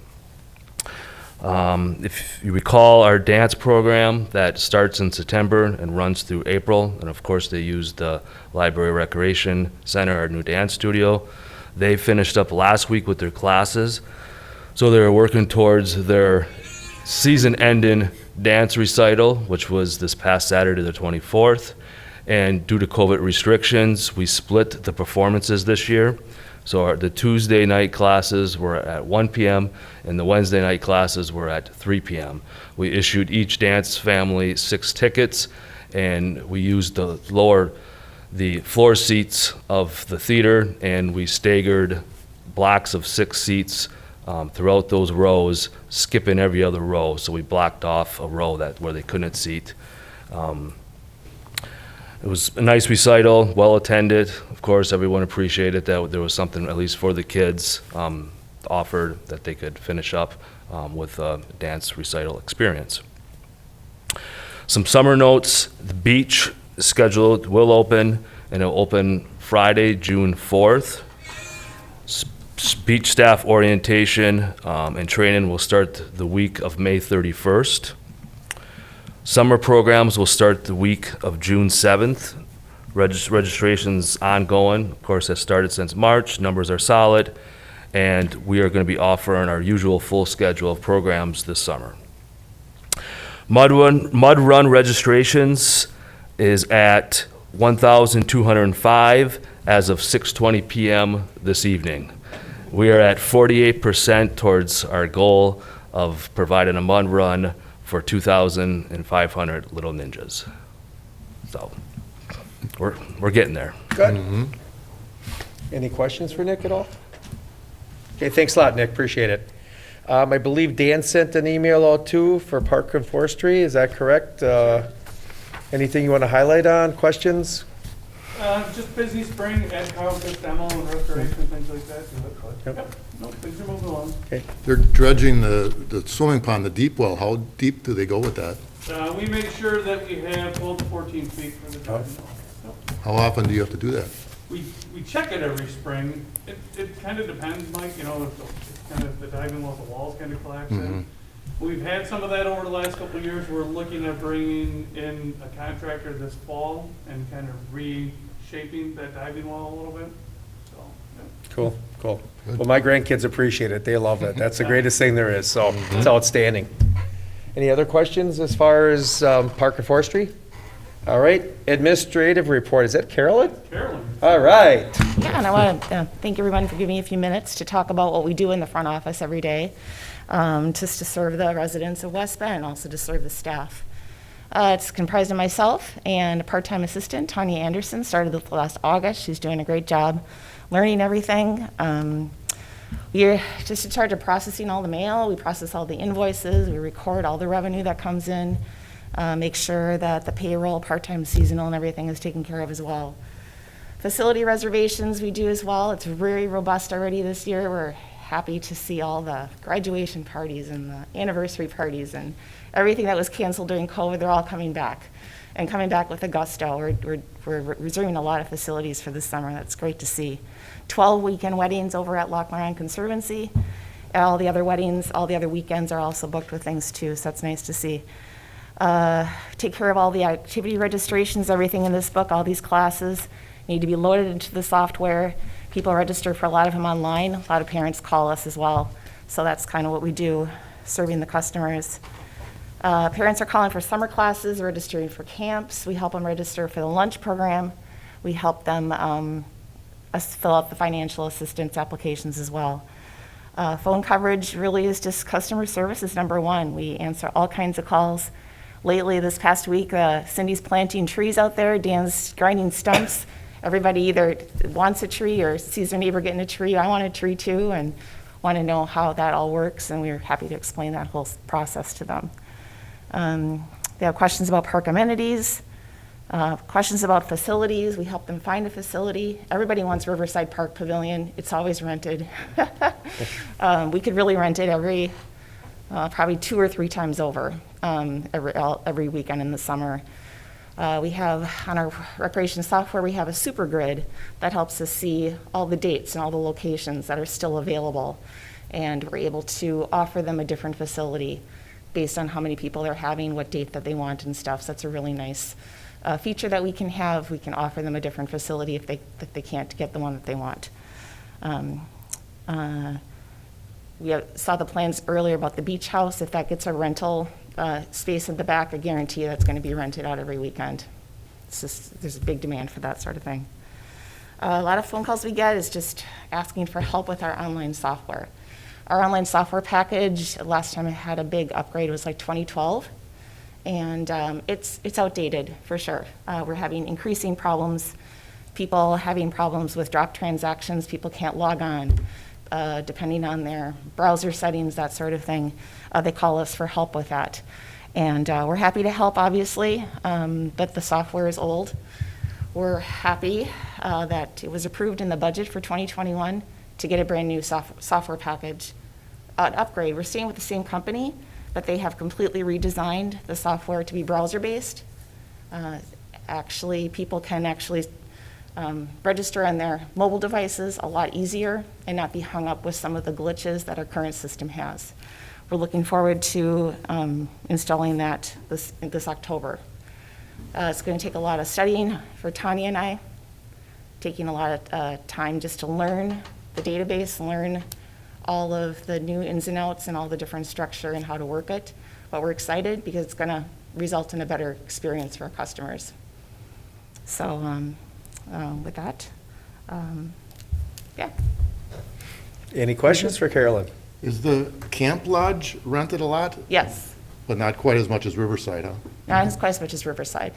If you recall, our dance program that starts in September and runs through April, and of course they use the Library Recreation Center, our new dance studio. They finished up last week with their classes, so they're working towards their season-ending dance recital, which was this past Saturday, the 24th. And due to COVID restrictions, we split the performances this year. So the Tuesday night classes were at 1 p.m. and the Wednesday night classes were at 3 p.m. We issued each dance family 6 tickets, and we used the floor seats of the theater, and we staggered blocks of 6 seats throughout those rows, skipping every other row. So we blocked off a row where they couldn't seat. It was a nice recital, well attended. Of course, everyone appreciated that there was something, at least for the kids, offered that they could finish up with a dance recital experience. Some summer notes: the beach is scheduled, will open, and it'll open Friday, June 4th. Beach staff orientation and training will start the week of May 31st. Summer programs will start the week of June 7th. Registration's ongoing. Of course, has started since March. Numbers are solid. And we are going to be offering our usual full schedule of programs this summer. Mud Run registrations is at 1,205 as of 6:20 p.m. this evening. We are at 48% towards our goal of providing a mud run for 2,500 little ninjas. So we're getting there. Good. Any questions for Nick at all? Okay, thanks a lot, Nick, appreciate it. I believe Dan sent an email out too for Park and Forestry, is that correct? Anything you want to highlight on, questions? Just busy spring at Cuss demo and restoration, things like that. Yep. No, things are moving along. They're dredging the swimming pond, the deep well. How deep do they go with that? We make sure that we have 12 to 14 feet for the diving well. How often do you have to do that? We check it every spring. It kind of depends, Mike, if kind of the diving well, the walls kind of collapse in. We've had some of that over the last couple of years. We're looking at bringing in a contractor this fall and kind of reshaping that diving wall a little bit. So, yeah. Cool. Well, my grandkids appreciate it, they love it, that's the greatest thing there is, so it's outstanding. Any other questions as far as Park and Forestry? All right, administrative report, is that Carolyn? Carolyn. All right. Yeah, and I want to thank everyone for giving me a few minutes to talk about what we do in the front office every day, just to serve the residents of West Bend and also to serve the staff. It's comprised of myself and a part-time assistant, Tanya Anderson, started last August. She's doing a great job learning everything. We're just in charge of processing all the mail. We process all the invoices. We record all the revenue that comes in, make sure that the payroll, part-time, seasonal, and everything is taken care of as well. Facility reservations we do as well. It's very robust already this year. We're happy to see all the graduation parties and the anniversary parties and everything that was canceled during COVID. They're all coming back and coming back with a gusto. We're reserving a lot of facilities for this summer. That's great to see. 12 weekend weddings over at Laclaram Conservancy. All the other weddings, all the other weekends are also booked with things too, so that's nice to see. Take care of all the activity registrations, everything in this book, all these classes need to be loaded into the software. People register for a lot of them online. A lot of parents call us as well. So that's kind of what we do, serving the customers. Parents are calling for summer classes, registering for camps. We help them register for the lunch program. We help them fill out the financial assistance applications as well. Phone coverage really is just customer service is number one. We answer all kinds of calls. Lately, this past week, Cindy's planting trees out there, Dan's grinding stumps, everybody either wants a tree or sees their neighbor getting a tree. I want a tree too, and want to know how that all works, and we're happy to explain that whole process to them. They have questions about park amenities, questions about facilities. We help them find a facility. Everybody wants Riverside Park Pavilion. It's always rented. We could really rent it every, probably 2 or 3 times over, every weekend in the summer. We have, on our recreation software, we have a super grid that helps us see all the dates and all the locations that are still available. And we're able to offer them a different facility based on how many people they're having, what date that they want and stuff. So that's a really nice feature that we can have. We can offer them a different facility if they can't get the one that they want. We saw the plans earlier about the beach house. If that gets a rental space in the back, I guarantee that's going to be rented out every weekend. It's just, there's a big demand for that sort of thing. A lot of phone calls we get is just asking for help with our online software. Our online software package, last time I had a big upgrade was like 2012, and it's outdated for sure. We're having increasing problems, people having problems with drop transactions, people can't log on. Depending on their browser settings, that sort of thing. They call us for help with that. And we're happy to help, obviously, but the software is old. We're happy that it was approved in the budget for 2021 to get a brand new software package upgrade. We're staying with the same company, but they have completely redesigned the software to be browser-based. Actually, people can actually register on their mobile devices a lot easier and not be hung up with some of the glitches that our current system has. We're looking forward to installing that this October. It's going to take a lot of studying for Tanya and I, taking a lot of time just to learn the database, learn all of the new ins and outs and all the different structure and how to work it. But we're excited because it's going to result in a better experience for our customers. So with that, yeah. Any questions for Carolyn? Is the camp lodge rented a lot? Yes. But not quite as much as Riverside, huh? Not as quite as much as Riverside.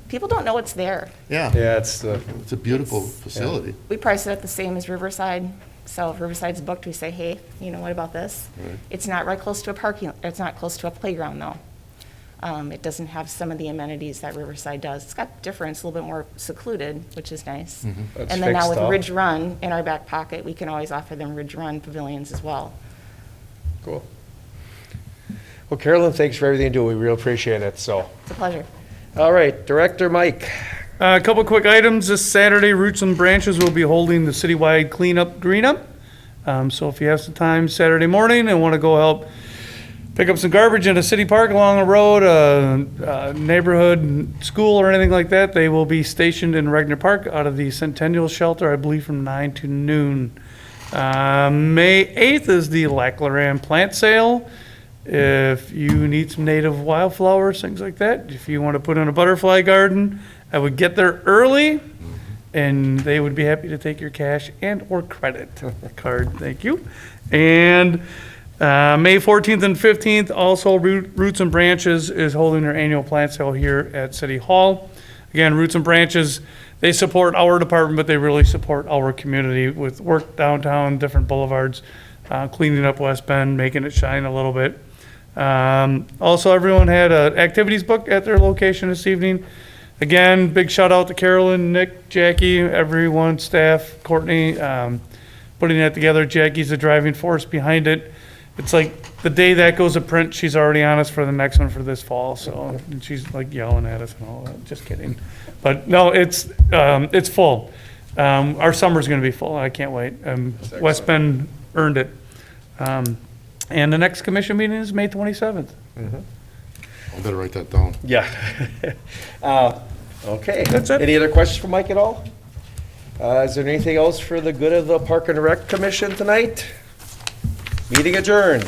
People don't know it's there. Yeah. Yeah, it's the, It's a beautiful facility. We price it at the same as Riverside. So if Riverside's booked, we say, hey, you know, what about this? Right. It's not right close to a parking, it's not close to a playground though. It doesn't have some of the amenities that Riverside does. It's got different, it's a little bit more secluded, which is nice. That's And then now fixed with up. Ridge Run in our back pocket, we can always offer them Ridge Run pavilions as well. cool. Well, Carolyn, thanks for everything you do. We really appreciate it, so. It's a pleasure. All right, Director Mike. A couple quick items. This Saturday, Roots and Branches will be holding the citywide cleanup green up. So if you have some time Saturday morning and want to go help pick up some garbage in a city park along a road, a neighborhood school or anything like that, they will be stationed in Regner Park out of the Centennial Shelter, I believe from 9 to noon. May 8th is the Laclaram plant sale. If you need some native wildflowers, things like that, if you want to put in a butterfly garden, I would get there early, and they would be happy to take your cash and or credit card. Thank you. And May 14th and 15th, also Roots and Branches is holding their annual plant sale here at City Hall. Again, Roots and Branches, they support our department, but they really support our community with work downtown, different boulevards, cleaning up West Bend, making it shine a little bit. Also, everyone had an activities book at their location this evening. Again, big shout out to Carolyn, Nick, Jackie, everyone, staff, Courtney, putting that together. Jackie's the driving force behind it. It's like the day that goes to print, she's already on us for the next one for this fall. So, and she's like yelling at us and all that. Just kidding. But no, it's full. Our summer's going to be full. I can't wait. West Bend earned it. And the next commission meeting is May 27th. I better write that down. Yeah. Okay. That's it. Any other questions for Mike at all? Is there anything else for the good of the Park and Rec Commission tonight? Meeting adjourned.